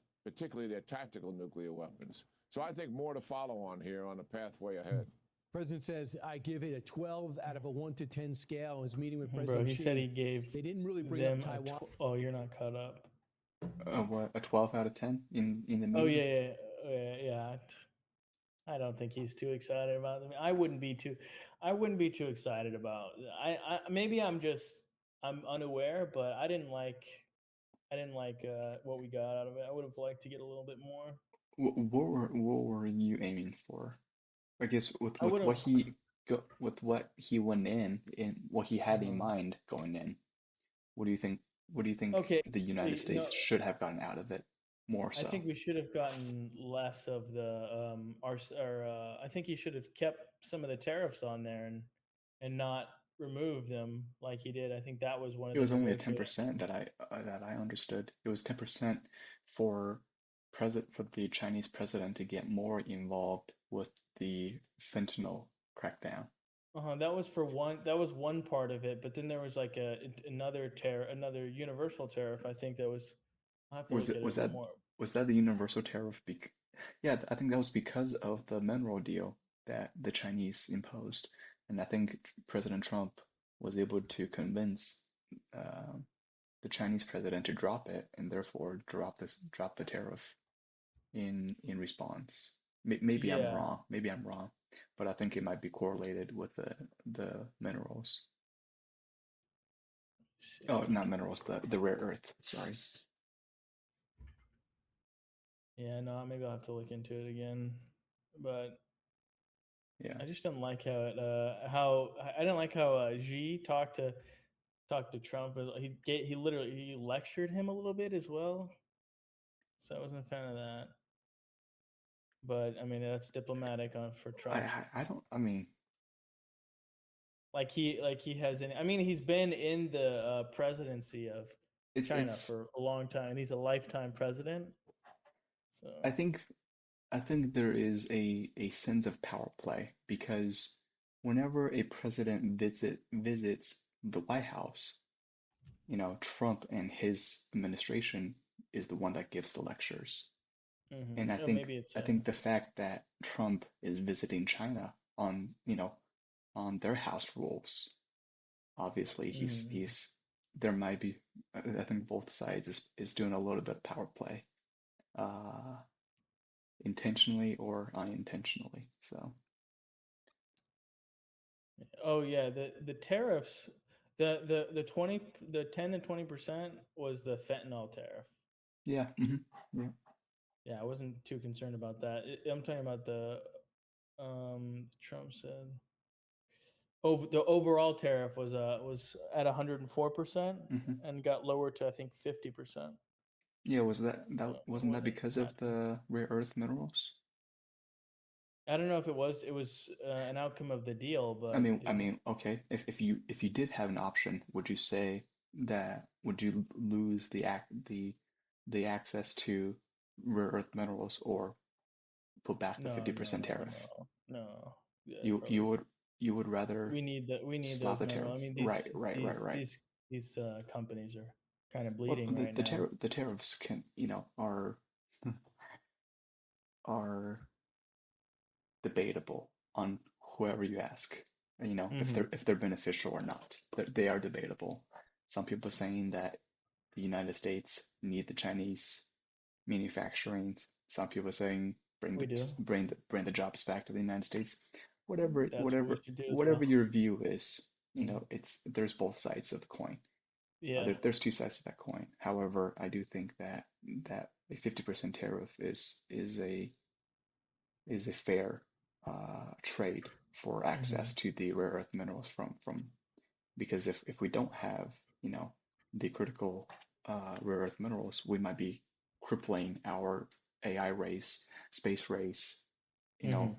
their tactical nuclear weapons. So I think more to follow on here on the pathway ahead. President says, I give it a 12 out of a 1 to 10 scale in his meeting with Bro, President he Xi. said he gave They didn't really bring them up Taiwan. Oh, you're not caught up. What, a 12 out of 10 in the meeting? Oh yeah. I don't think he's too excited about them. I wouldn't be too excited about. Maybe I'm unaware, but I didn't like what we got out of it. I would have liked to get a little bit more. What were you aiming for? I guess with what he went in and what he had in mind going in. What do you think? What do you think Okay, the United States should have gotten out of it more so? I think we should have gotten less of the I think he should have kept some of the tariffs on there and not remove them like he did. I think that was one of the It was only a 10% that I understood. It was 10% for the Chinese president to get more involved with the fentanyl crackdown. That was for one. That was one part of it, but then there was like another universal tariff. I think that was. I'll have to Was look it at it more. was that the universal tariff? Yeah, I think that was because of the mineral deal that the Chinese imposed, and I think President Trump was able to convince uh, the Chinese president to drop it, and therefore drop the tariff in response. Maybe I'm Yeah. wrong. Maybe I'm wrong, but I think it might be correlated with the minerals. Oh, See. not minerals, the rare earth. Sorry. Yeah. No. Maybe I'll have to look into it again. But Yeah. I just didn't like how it. How I didn't like how Xi talked to Trump. He literally he lectured him a little bit as well. So I wasn't a fan of that. But I mean that's diplomatic for Trump. I don't. I mean, Like he has any. I mean he's been in the presidency of China it's. for a long time, and he's a lifetime president. So. I think I think there is a sense of power play because whenever a president visits the White House, Trump and his administration is the one that gives the lectures. And Oh, maybe it's I think the fact that Trump is visiting China on their house rules, obviously mhm. there might be I think both sides is doing a little bit of power play, uh, intentionally or unintentionally. So Oh yeah, the tariffs, the 20 the 10 to 20% was the fentanyl tariff. yeah, yeah, Yeah, I wasn't too concerned about that. I'm talking about the Trump said over the overall tariff was at 104% hmm and got lowered to I think 50%. yeah. So it Wasn't that wasn't because of that bad. the rare earth minerals? I don't know if it was an outcome of the deal, but I mean, okay. If you did have an option, would you say that would you lose the access to rare earth minerals or put back the no, 50% tariff? no. Yeah, You probably. you would rather We need slap those the minerals. tariff. I mean, Right, right, right, right. these companies are kind of Well, bleeding right now. the tariffs can, are debatable on whoever you ask. Hmm. If they're beneficial or not. They are debatable. Some people saying that the United States need the Chinese manufacturing. Some people saying We do. bring the jobs back to the United States. That's what we should do as Whatever well. your view is, there's both sides of the coin. Yeah. There's two sides to that coin. However, I do think that a 50% tariff is a fair trade for Hmm. access to the rare earth minerals from because if we don't have the critical rare earth minerals, we might be crippling our AI race, space race, Hmm.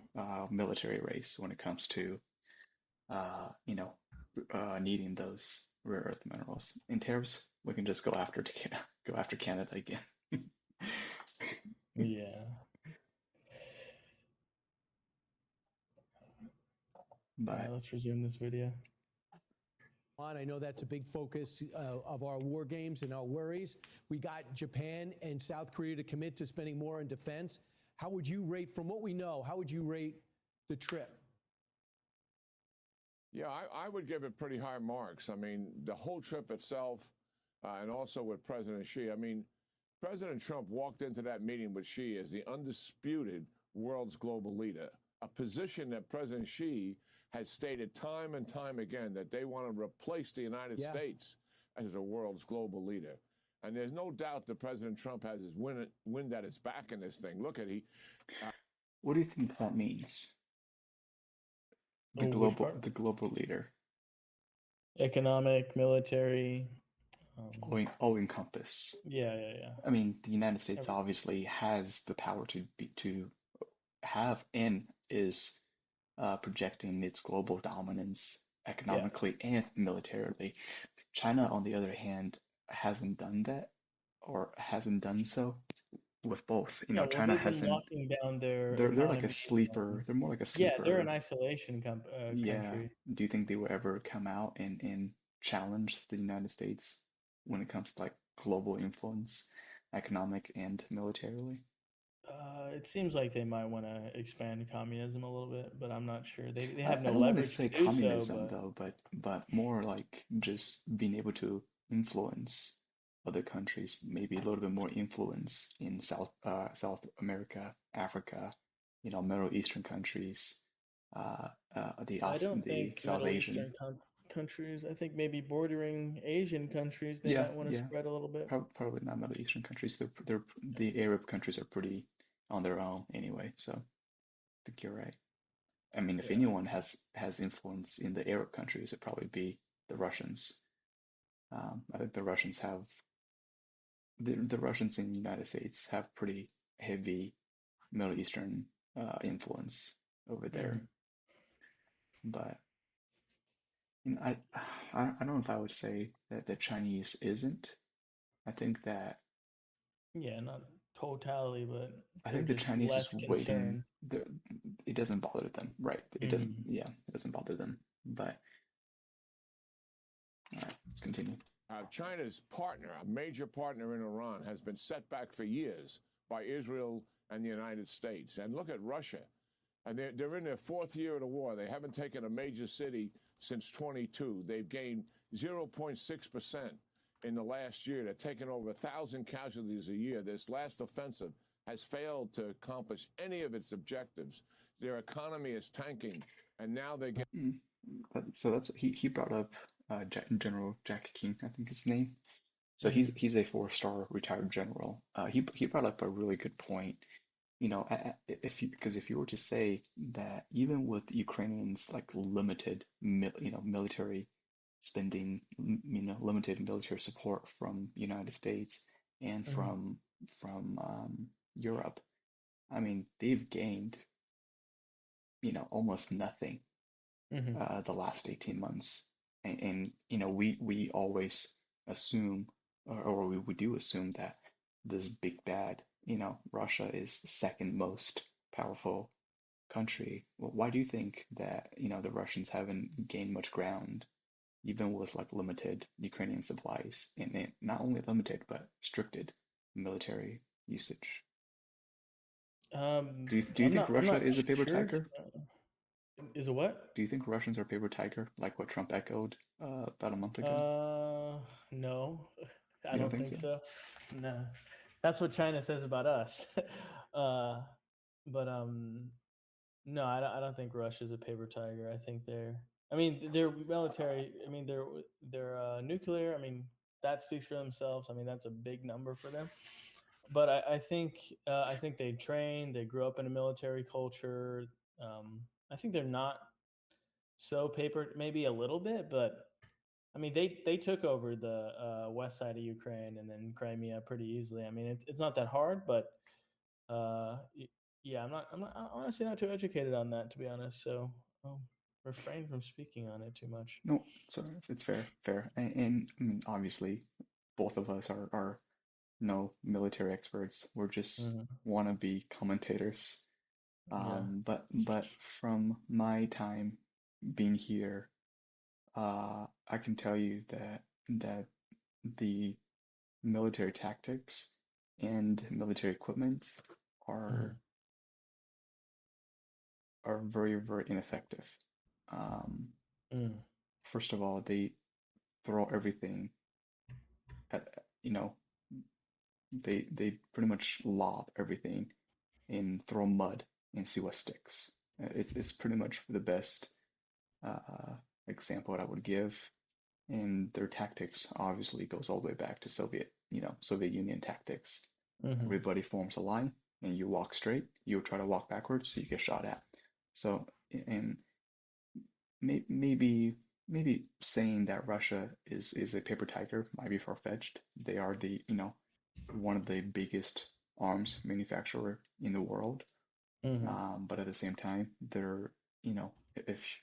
military race when it comes to needing those rare earth minerals. In tariffs, we can just go after Canada again. Yeah. All right, But let's resume this video. I know that's a big focus of our war games and our worries. We got Japan and South Korea to commit to spending more on defense. How would you rate, from what we know, how would you rate the trip? Yeah, I would give it pretty high marks. I mean, the whole trip itself, and also with President Xi. I mean, President Trump walked into that meeting with Xi as the undisputed world's global leader, a position that President Xi has stated time and time again that they want to replace the United States as the world's global leader. And there's no doubt that President Trump has his wind at his back in this thing. Look at what do you think that means? Oh, which part? The global leader, Economic, military. all encompass. Yeah, yeah, yeah. I mean, the United States Every, obviously has the power to have and is projecting its global dominance yeah. economically and militarily. China, on the other hand, hasn't done that or hasn't done so. with both. Yeah, well, China they've been hasn't. locking down their They're like a economy. sleeper. They're more like a Yeah, they're an sleeper. isolation Yeah. country. Do you think they would ever come out and challenge the United States when it comes to like global influence, economic and militarily? It seems like they might want to expand communism a little bit, but I'm not sure. They I, have I no don't want to leverage say to do so, communism but though, but more like just being able to influence other countries, maybe a little bit more influence in South America, Africa, Middle Eastern countries, I don't the think South Middle Asian. Eastern countries. I think maybe bordering Asian countries they Yeah, might want to yeah. spread a little bit. Probably not Middle Eastern countries. The Arab countries are pretty on their own anyway, so I think you're right. I mean, if Yeah. anyone has influence in the Arab countries, it'd probably be the Russians. I think the Russians in the United States have pretty heavy Middle Eastern influence over there. Mm. But I don't know if I would say that the Chinese isn't. I think that Yeah, not totally, but I they're think the just Chinese is less waiting. concerned. It doesn't bother them, right? It doesn't. Hmm. Yeah, it doesn't bother them. But all right, let's continue. China's partner, a major partner in Iran, has been set back for years by Israel and the United States. And look at Russia. And they're in their fourth year of the war. They haven't taken a major city since 22. They've gained 0.6% in the last year. They're taking over 1,000 casualties a year. This last offensive has failed to accomplish any of its objectives. Their economy is tanking, and now they get. So that's he brought up General Jack King, I think his name. So Hmm. he's a four-star retired general. He brought up a really good point. If you were to say that even with Ukrainians like limited military spending, limited military support from United States and Hmm. from Europe, I mean they've gained almost nothing Hmm. the last 18 months. And we always assume, or we do assume that this big bad, Russia is second most powerful country. Well, why do you think that, the Russians haven't gained much ground, even with like limited Ukrainian supplies, and not only limited, but restricted military usage? Do you think I'm Russia not is a paper sure. tiger? Is a what? Do you think Russians are paper tiger, like what Trump echoed about a month ago? No, I You don't don't think think so? so. No, that's what China says about us. uh, but no, I don't think Russia's a paper tiger. I think I mean, they're military. I mean, they're nuclear. I mean, that speaks for themselves. I mean, that's a big number for them. But I think they train. They grew up in a military culture. I think they're not so paper, maybe a little bit, but I mean, they took over the west side of Ukraine and then Crimea pretty easily. I mean, it's not that hard, but uh, yeah, I'm honestly not too educated on that, to be honest. So I'll refrain from speaking on it too much. No, sorry, it's fair. And I mean, obviously, both of us are no military experts. We're just Hmm. wannabe commentators. Yeah. But from my time being here, I can tell you that the military tactics and military equipment are Hmm. are very, very ineffective. Um, Mm. First of all, they throw everything at, you know, they pretty much lob everything and throw mud and see what sticks. It's pretty much the best uh, example that I would give. And their tactics obviously goes all the way back to Soviet Union tactics. Hmm. Everybody forms a line and you walk straight. You try to walk backwards, you get shot at. So, and maybe saying that Russia is a paper tiger might be far-fetched. They are one of the biggest arms manufacturer in the world. Hmm. But at the same time, they're, if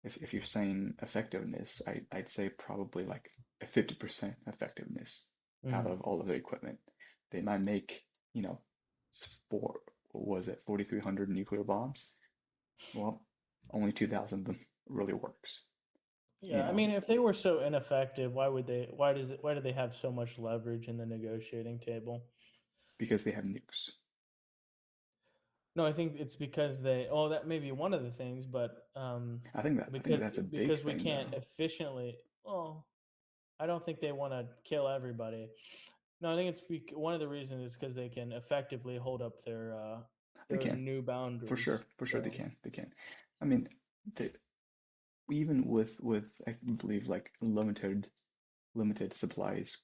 if you're saying effectiveness, I'd say probably like a 50% effectiveness out Hmm. of all of their equipment. They might make, you know, four, what was it, 4,300 nuclear bombs? Well, only 2,000 of them really works, you Yeah, I know, mean, if they were so ineffective, why would they? Why do they have so much leverage in the negotiating table? because they have nukes. No, I think it's because they. Oh, that may be one of the things, but I think that's a big because we thing can't though. efficiently. Well, I don't think they want to kill everybody. No, I think it's one of the reasons is because they can effectively hold up They their can, new boundaries. for sure they So can, they can. I mean, they, even with I believe like limited supplies,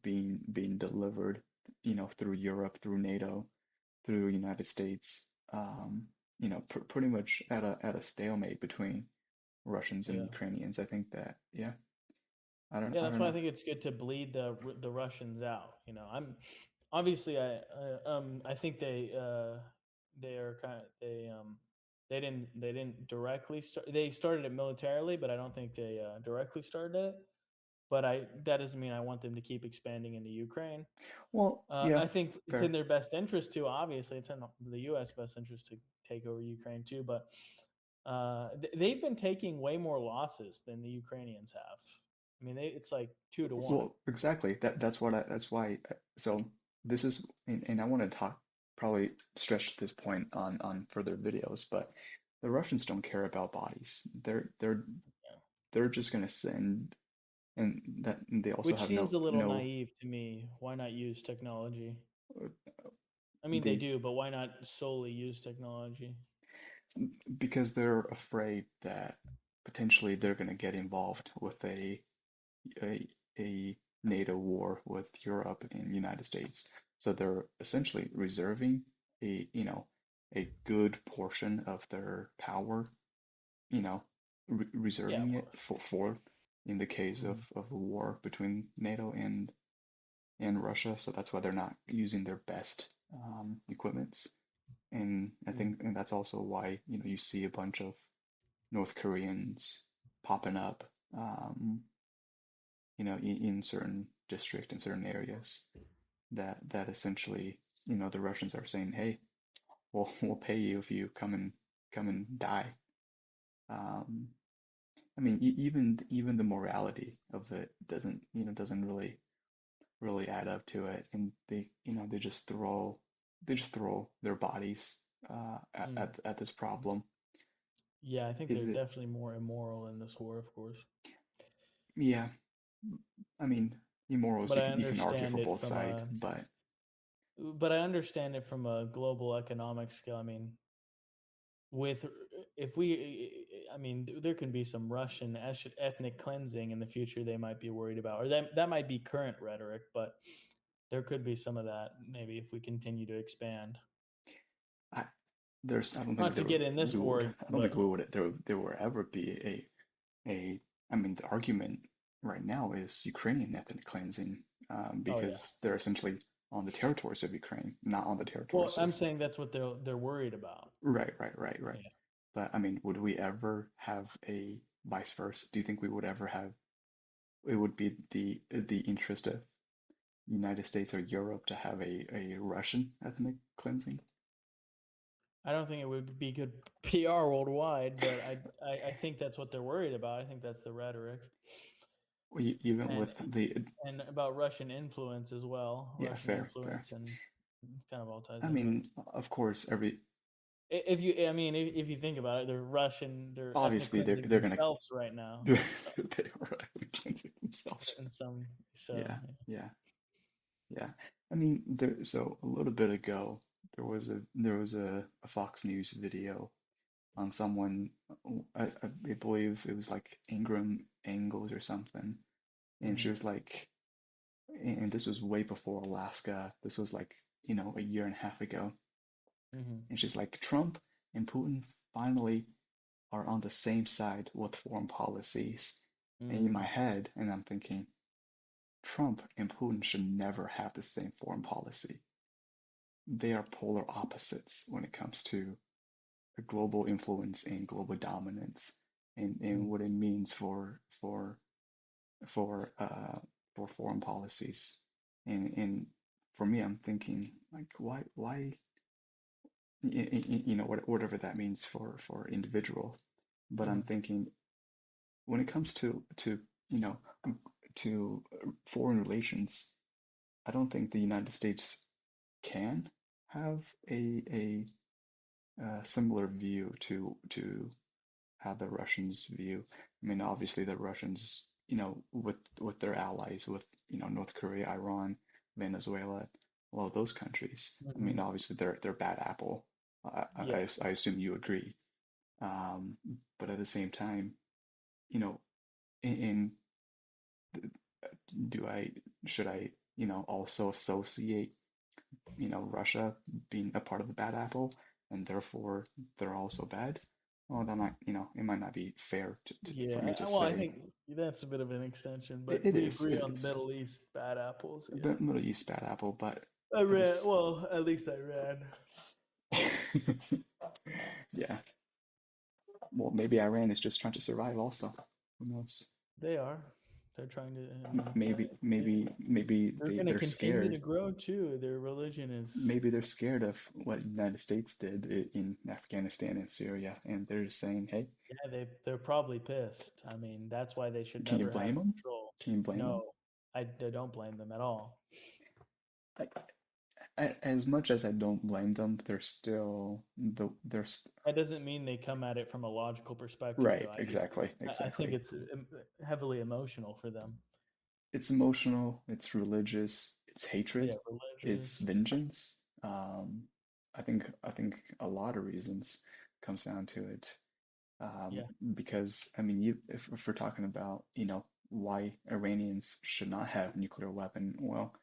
being delivered, through Europe, through NATO, through United States, pretty much at a stalemate between Russians and yeah, Ukrainians. I think that, yeah, yeah, I that's don't why I know. think it's good to bleed the Russians out. I'm obviously I think they are kind of they didn't directly start. They started it militarily, but I don't think they directly started it. But that doesn't mean I want them to keep expanding into Ukraine. Well, yeah, I think it's in fair. their best interest to. Obviously, it's in the U.S. best interest to take over Ukraine too. But they've been taking way more losses than the Ukrainians have. I mean, it's like 2 to 1. Well, exactly. That's why. So this is, and I want to talk, probably stretch this point on further videos, but the Russians don't care about bodies. Yeah. They're just gonna send, and that and they also Which have seems no a little no naive to me. Why not use technology? uh, I mean, they they do, but why not solely use technology? because they're afraid that potentially they're gonna get involved with a a NATO war with Europe and United States. So they're essentially reserving a good portion of their power, you know, Yeah, of reserving it course. for in the case Mhm. of a war between NATO and Russia. So that's why they're not using their best equipments. And I Mm. think and that's also why, you see a bunch of North Koreans popping up, um, in certain district in certain areas that essentially, the Russians are saying, hey, we'll pay you if you come and die. Um, I mean, even the morality of it doesn't really add up to it, and they just throw their bodies Mm. at this problem. Yeah, I think Is they're it? definitely more immoral in this war, of course. Yeah. I mean, immorals But I you can argue understand for it both from sides, a but global economic scale. I mean, with if we, I mean, there can be some Russian ethnic cleansing in the future. They might be worried about, or that might be current rhetoric, but there could be some of that maybe if we continue to expand. I I don't think Not to there get in this we would war, I don't think but we would there will ever be a I mean the argument right now is Ukrainian ethnic cleansing, oh yeah. because they're essentially on the territories of Ukraine, not on the Well, territories of. I'm saying that's what they're worried about. Right. Yeah. But I mean, would we ever have a vice versa? Do you think we would ever have, it would be the interest of United States or Europe to have a Russian ethnic cleansing? I don't think it would be good PR worldwide, but I think that's what they're worried about. I think that's the rhetoric, Even and with the, about Russian influence as well. yeah, Russian fair. influence and kind of all ties I in. But mean, of course, if you, I mean, if you think about it, they're ethnic obviously cleansing they're gonna themselves right now. they So are ethnic cleansing themselves. in some, so Yeah, yeah. yeah, yeah. I mean, so a little bit ago, there was a Fox News video on someone, I believe it was like Ingram Angles or something, and she Hmm. was like, and this was way before Alaska. This was like, a year and a half ago, Hmm. and she's like, Trump and Putin finally are on the same side with foreign policies. And in my Hmm. head, and I'm thinking, Trump and Putin should never have the same foreign policy. They are polar opposites when it comes to the global influence and global dominance, and what it means for uh, for foreign policies. And for me, I'm thinking, Like why you know whatever that means for individual. But I'm thinking when it comes to you know to foreign relations, I don't think the United States can have a similar view to how the Russians view. I mean, obviously the Russians, with their allies, with North Korea, Iran, Venezuela, well, those countries. I mean, obviously they're bad apple. Yeah. I assume you agree. But at the same time, you know, in do I should I also associate Russia being a part of the bad apple and therefore they're also bad? Well, that might it might not be fair for me Yeah. to Well, I say. think that's a bit of an extension, but It we is agree it on is Middle East bad apples. Yeah. the Middle East bad apple, but it Iran. is Well, at least Iran. yeah. Well, maybe Iran is just trying to survive also. Who knows? They are. They're trying to. I mean, Maybe they're going to they're continue to scared. grow too. Their religion is. Maybe they're scared of what the United States did in Afghanistan and Syria, and they're just saying, "Hey, Yeah, they're probably pissed. I mean, that's why they should can you never have blame them? control. Can you blame them?" No, I don't blame them at all. Like, as much as I don't blame them, they're still there's That doesn't mean they come at it from a logical perspective, right, though. exactly, I think exactly. it's heavily emotional for them. It's emotional, it's religious, it's Yeah, hatred, it's religious. vengeance. I think a lot of reasons comes down to it. Yeah, Because I mean, if we're talking about why Iranians should not have nuclear weapon, well,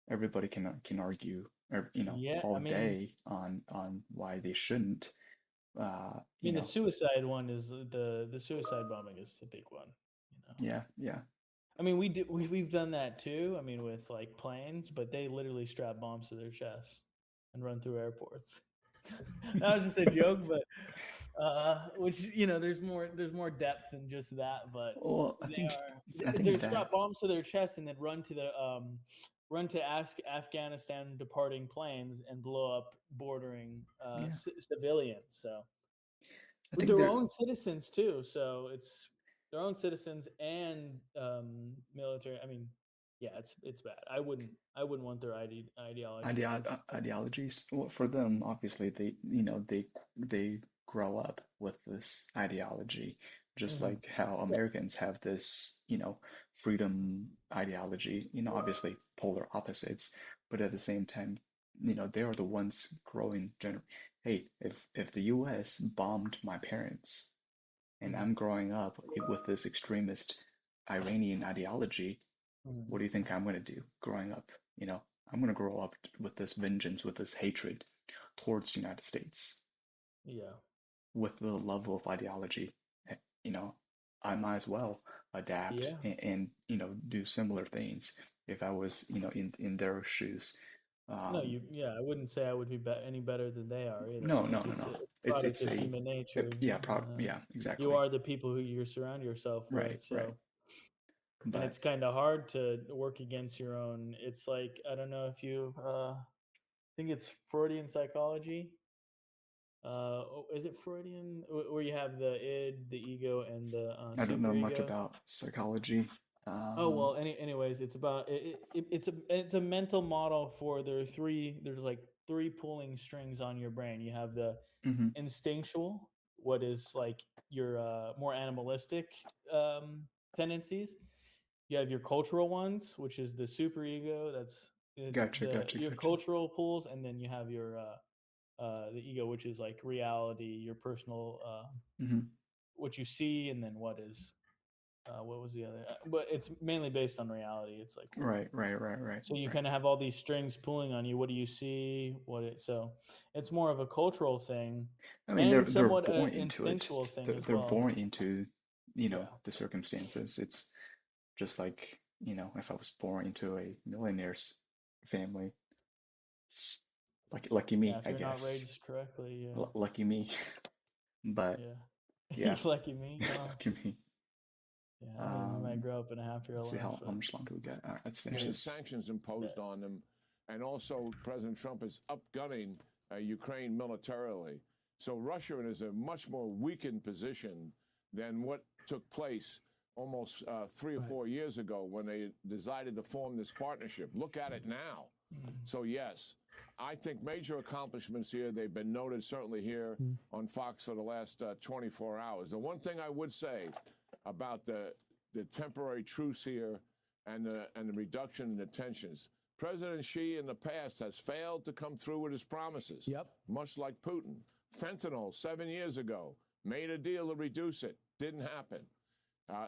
everybody can argue or yeah. all day on why they shouldn't. The suicide one is the suicide bombing is the big one. Yeah, yeah. I mean, we've done that too. I mean, with like planes, but they literally strap bombs to their chest and run through airports. That was just a joke, but which there's more depth than just that. But Well, I they think strap that bombs to their chest and then run to Afghanistan departing planes and blow up bordering yeah, civilians. So I with think their they're own citizens too. So it's their own citizens and military. I mean, yeah, it's bad. I wouldn't want their ideology to move forward. ideologies. Well, for them, obviously, they grow up with this ideology, just Hmm. like how Yeah, Americans have this, freedom ideology. Obviously polar opposites, but at the same time, they are the ones growing. Hey, if the U.S. bombed my parents, and hmm, I'm growing up with this extremist Iranian ideology, hmm, what do you think I'm going to do growing up? I'm going to grow up with this vengeance, with this hatred towards the United States, yeah, with the level of ideology. eh, You know, I might as well adapt yeah. and do similar things if I was, in their shoes. No, Um, yeah, I wouldn't say I would be, any better than they are either. no, no, Like no, it's no. a product It's of a human nature. yeah, Uh, yeah, you exactly. are the people who you surround yourself Right, with. right. So, and But it's kind of hard to work against your own. It's like I don't know if you think it's Freudian psychology. Is it Freudian where you have the id, the ego, and the I don't know much superego? about psychology. Oh well. Anyways, it's about it's a mental model for there's like three pulling strings on your brain. You have the mhm, instinctual, what is like your more animalistic tendencies. You have your cultural ones, which is the superego. That's gotcha, the gotcha, your gotcha. cultural pulls, and then you have your the ego, which is like reality, your personal Hmm. what you see, and then what was the other? But it's mainly based on reality. It's like Right, right, right, right, so you right. kind of have all these strings pulling on you. What do you see? So it's more of a cultural thing, I mean, and they're somewhat born an into it. instinctual thing They're as they're well. born into, Yeah, the circumstances. It's just like, if I was born into a millionaire's family, it's lucky yeah. me, If I you're not guess. raised correctly, Lucky me. But yeah. yeah, Lucky me. Well, lucky me. yeah. I mean, you might Um, grow up in a happier let's see life, how but much longer we got. All right, let's finish And yeah, this. sanctions imposed on them and also President Trump is upgunning Ukraine militarily. So Russia is in a much more weakened position than what took place almost 3 or 4 years ago when they decided to form this partnership. Look at it now. So, yes, I think major accomplishments here. They've been noted certainly here on Fox for the last 24 hours. The one thing I would say about the temporary truce here and the reduction in the tensions, President Xi in the past has failed to come through with his promises, much like Putin. Fentanyl, 7 years ago, made a deal to reduce it. Didn't happen.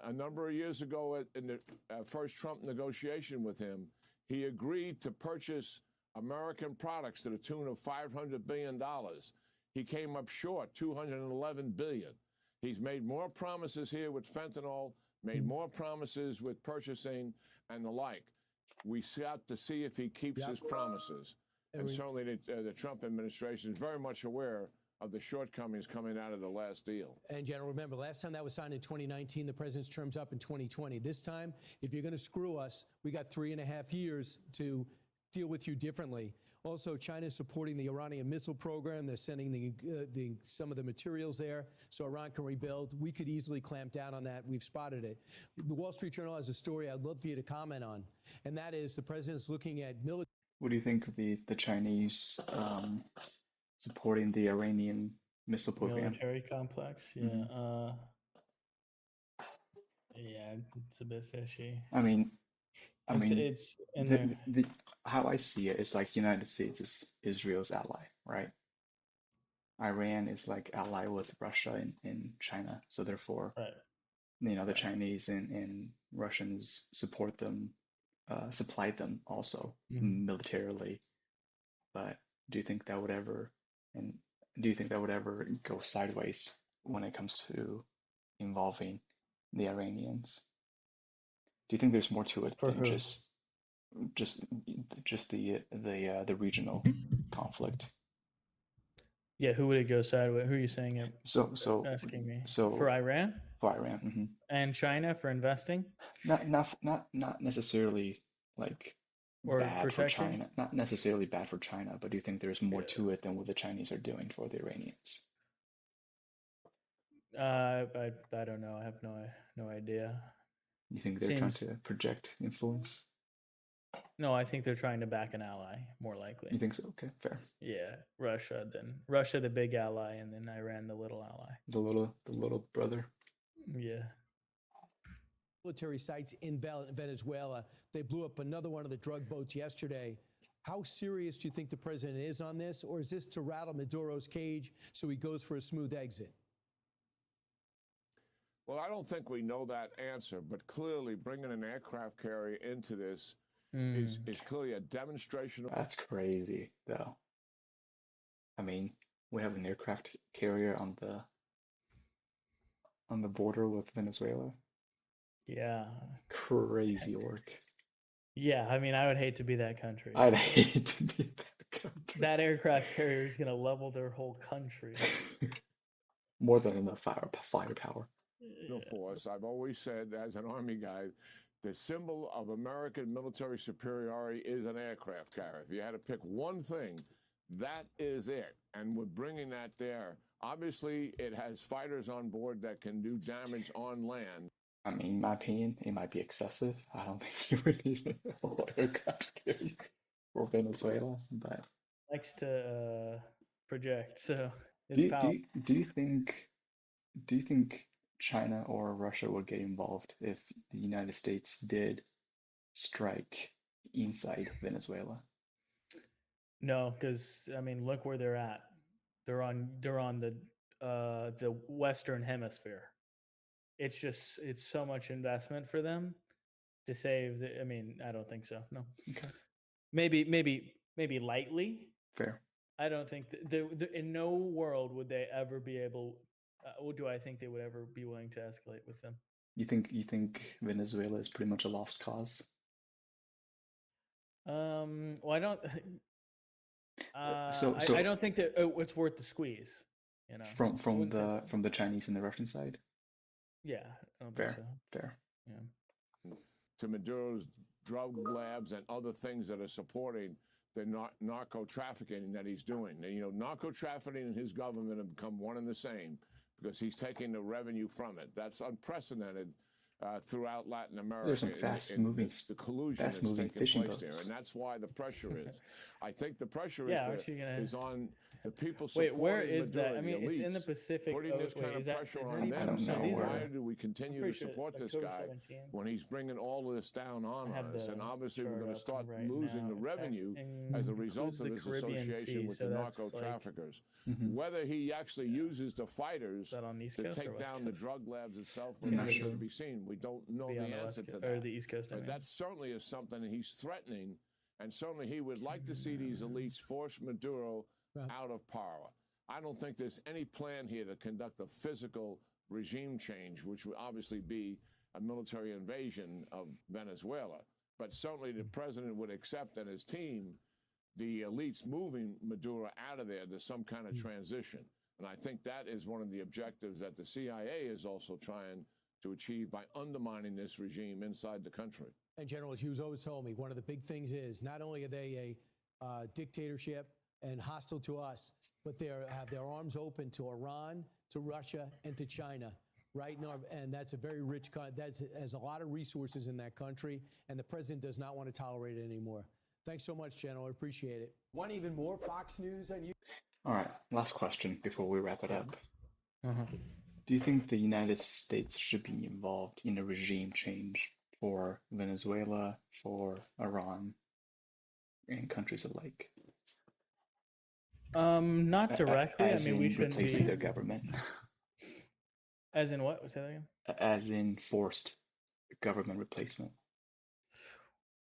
A number of years ago in the first Trump negotiation with him, he agreed to purchase American products to the tune of $500 billion. He came up short, $211 billion. He's made more promises here with fentanyl, made more promises with purchasing and the like. We have to see if he keeps his promises. And certainly the Trump administration is very much aware of the shortcomings coming out of the last deal. And General, remember, last time that was signed in 2019, the president's term's up in 2020. This time, if you're going to screw us, we got 3.5 years to deal with you differently. Also, China is supporting the Iranian missile program. They're sending some of the materials there so Iran can rebuild. We could easily clamp down on that. We've spotted it. The Wall Street Journal has a story I'd love for you to comment on, and that is the president's looking at military. What do you think of the Chinese supporting the Iranian missile program? Military complex, yeah. Yeah, it's a bit fishy. I mean, it's in there. How I see it is like United States is Israel's ally, right? Iran is like ally with Russia and China, so therefore, the Chinese and Russians support them, supply them also militarily. But do you think that would ever go sideways when it comes to involving the Iranians? Do you think there's more to it than just the regional conflict? Yeah, who would it go sideways? Who are you saying it? So asking me. So for Iran? For Iran, and China for investing? Not necessarily like or bad protecting? for China. Not necessarily bad for China, but do you think there's more to it than what the Chinese are doing for the Iranians? I don't know. I have no idea. You think they're trying to project influence? No, I think they're trying to back an ally, more likely. You think so? Okay, fair. Yeah, Russia, the big ally, and then Iran, the little ally. The little brother. Yeah. Military sites in Venezuela. They blew up another one of the drug boats yesterday. How serious do you think the president is on this, or is this to rattle Maduro's cage so he goes for a smooth exit? Well, I don't think we know that answer, but clearly bringing an aircraft carrier into this is clearly a demonstration of... That's crazy, though. I mean, we have an aircraft carrier on the border with Venezuela. Yeah. Crazy work. Yeah, I mean, I would hate to be that country. I'd hate to be that country. That aircraft carrier is going to level their whole country. More than enough firepower. Force. I've always said, as an Army guy, the symbol of American military superiority is an aircraft carrier. If you had to pick one thing, that is it. And we're bringing that there. Obviously, it has fighters on board that can do damage on land. I mean, in my opinion, it might be excessive. I don't think you would need a whole aircraft carrier for Venezuela, but likes to project. So do you think China or Russia would get involved if the United States did strike inside Venezuela? No, because I mean, look where they're at. They're on the Western Hemisphere. It's so much investment for them to save. I mean, I don't think so. No. Okay. Maybe lightly. Fair. I don't think in no world would they ever be able. Do I think they would ever be willing to escalate with them? You think Venezuela is pretty much a lost cause? Well, I don't. So I don't think that it's worth the squeeze. You know, from the Chinese and the Russian side. Yeah, I don't fair. think so. Fair. Yeah. To Maduro's drug labs and other things that are supporting the narco trafficking that he's doing. And, narco trafficking and his government have become one and the same because he's taking the revenue from it. That's unprecedented throughout Latin America. There's some fast-moving, the collusion that's fast-moving taking fishing place there, boats. and that's why the pressure is. I think the pressure Yeah, is on the people Wait, supporting where is Maduro, that? I mean, the it's in the elites, Pacific. putting this Wait, kind of is that pressure is that on even? I them, don't know saying, where. why do we I'm continue pretty to sure support this October guy 17. when he's bringing all this down on I have us? the And obviously we're chart going to up start right losing now. the revenue It as a includes result of the his Caribbean association Sea, with so the that's narco like, traffickers. Mhm. Whether he actually uses the is fighters that on the East to Coast or take West down the Coast? drug labs itself I'm not remains sure. to be seen. We don't know Be on the the answer West to Coast or that. the East Coast. I But mean, that certainly is something that he's threatening, and certainly he would like to see these elites force Maduro out of power. I don't think there's any plan here to conduct a physical regime change, which would obviously be a military invasion of Venezuela. But certainly the president would accept, and his team, the elites moving Maduro out of there to some kind of transition. And I think that is one of the objectives that the CIA is also trying to achieve by undermining this regime inside the country. And General, as you've always told me, one of the big things is not only are they a dictatorship and hostile to us, but they have their arms open to Iran, to Russia, and to China. Right now, and that's a very rich country. That has a lot of resources in that country, and the president does not want to tolerate it anymore. Thanks so much, General. I appreciate it. Want even more Fox News on you? All right, last question before we wrap it up. Uh-huh. Do you think the United States should be involved in a regime change for Venezuela, for Iran, and countries alike? Not directly. As I mean, we in shouldn't replacing be. their government. As in what? Say that again. As in forced government replacement.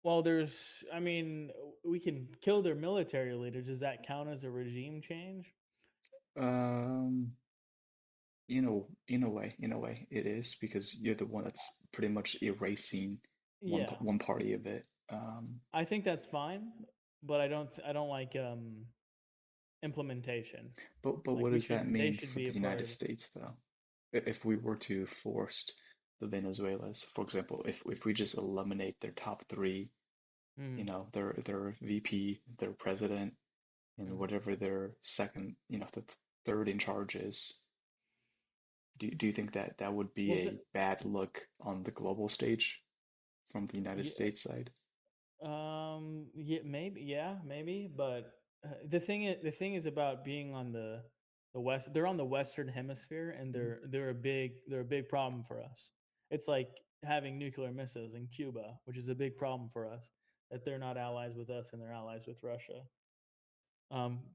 Well, I mean, we can kill their military leaders. Does that count as a regime change? In a way, it is because you're the one that's pretty much erasing Yeah, one party of it. I think that's fine, but I don't like implementation. But Like what does that they mean should for be the a part United of it. States, though? If we were to force the Venezuelans, for example, if we just eliminate their top three, Mm-hmm. their VP, their president, and whatever their second, the third in charge is, do you think that that would be Well, a bad look on the global stage from the United yeah, States side? yeah, maybe, but the thing is about being on the west. They're on the Western Hemisphere, and they're a big problem for us. It's like having nuclear missiles in Cuba, which is a big problem for us. That they're not allies with us, and they're allies with Russia.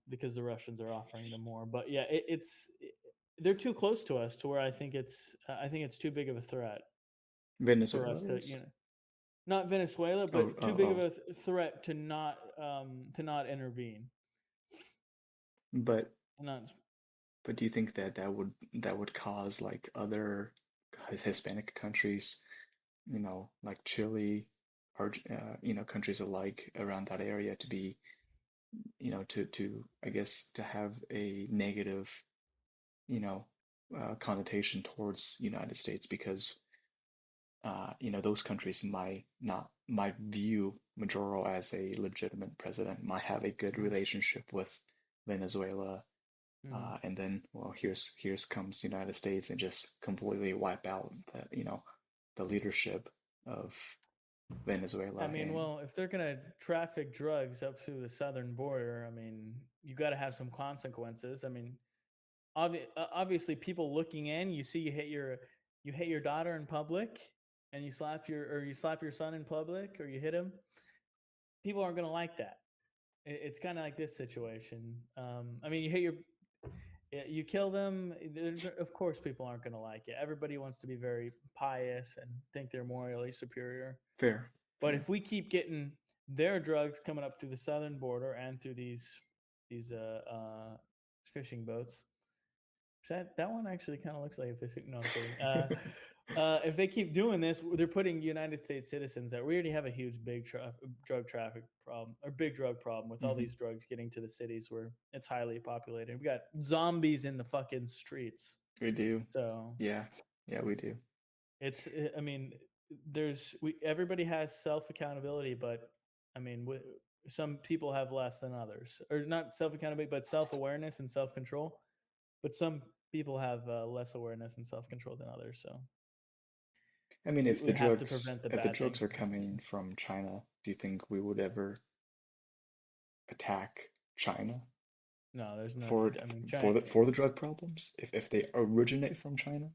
Because the Russians are offering them more. But yeah, they're too close to us to where I think it's too big of a threat for Venezuela us to is? not Venezuela, Oh, but oh, too big of oh. a threat to not intervene. But Not But do you think that that would cause like other Hispanic countries, like Chile, countries alike around that area to be, to I guess to have a negative, connotation towards United States because those countries might view Maduro as a legitimate president, might have a good relationship with Venezuela, and then, well, here's comes the United States and just completely wipe out the leadership of I Venezuela. mean, And well, if they're gonna traffic drugs up through the southern border, I mean, you got to have some consequences. I mean, obviously, people looking in, you see, you hit your daughter in public, and you slap your son in public, or you hit him. People aren't gonna like that. It's kind of like this situation. I mean, you kill them. Of course, people aren't going to like it. Everybody wants to be very pious and think they're morally superior. fair, But fair. if we keep getting their drugs coming up through the southern border and through these fishing boats, that one actually kind of looks like a fishing. No, I'm kidding. If they keep doing this, they're putting United States citizens that we already have a huge drug traffic problem or big drug problem with all Hmm. these drugs getting to the cities where it's highly populated. We got zombies in the fucking streets. We do. So Yeah, yeah, we do. I mean, everybody has self accountability, but I mean, some people have less than others, or not self accountability, but self awareness and self control. But some people have less awareness and self control than others. So I mean, we have to prevent the if the bad things drugs are from happening. coming from China, do you think we would ever attack China No, there's no for need. I mean, China, for the drug problems if they originate from China?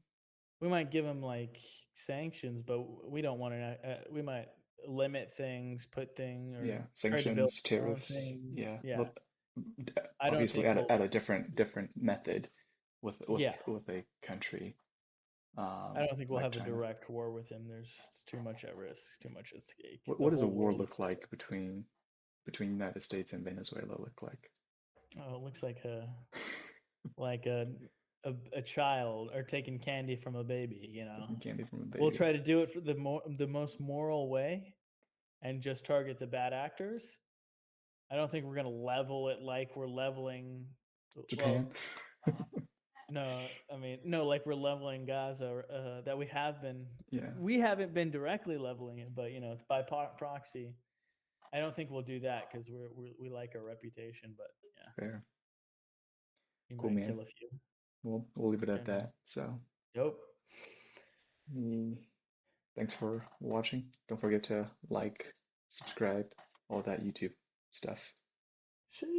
we might give them like sanctions, but we don't want to. We might limit things, put things, or Yeah, try to build sanctions, our own tariffs. things. Yeah, Yeah, I don't obviously think we'll. at a different method Yeah, with a country I don't think we'll like have a China. direct war with him. There's it's too much at risk, too much at stake. The What does a whole war world is. look like between United States and Venezuela look like? Oh, it looks like a child or taking candy from a baby. Taking candy from a We'll baby. try to do it for the most moral way, and just target the bad actors. I don't think we're gonna level it like we're leveling. Japan? Well, no, I mean no, like we're leveling Gaza. That we have been. Yeah, We haven't been directly leveling it, but by proxy. I don't think we'll do that because we like our reputation. But yeah, fair. we Cool, might man. kill a few We'll leave it at generals. that. So, Yep. mm, thanks for watching. Don't forget to like, subscribe, all that YouTube stuff.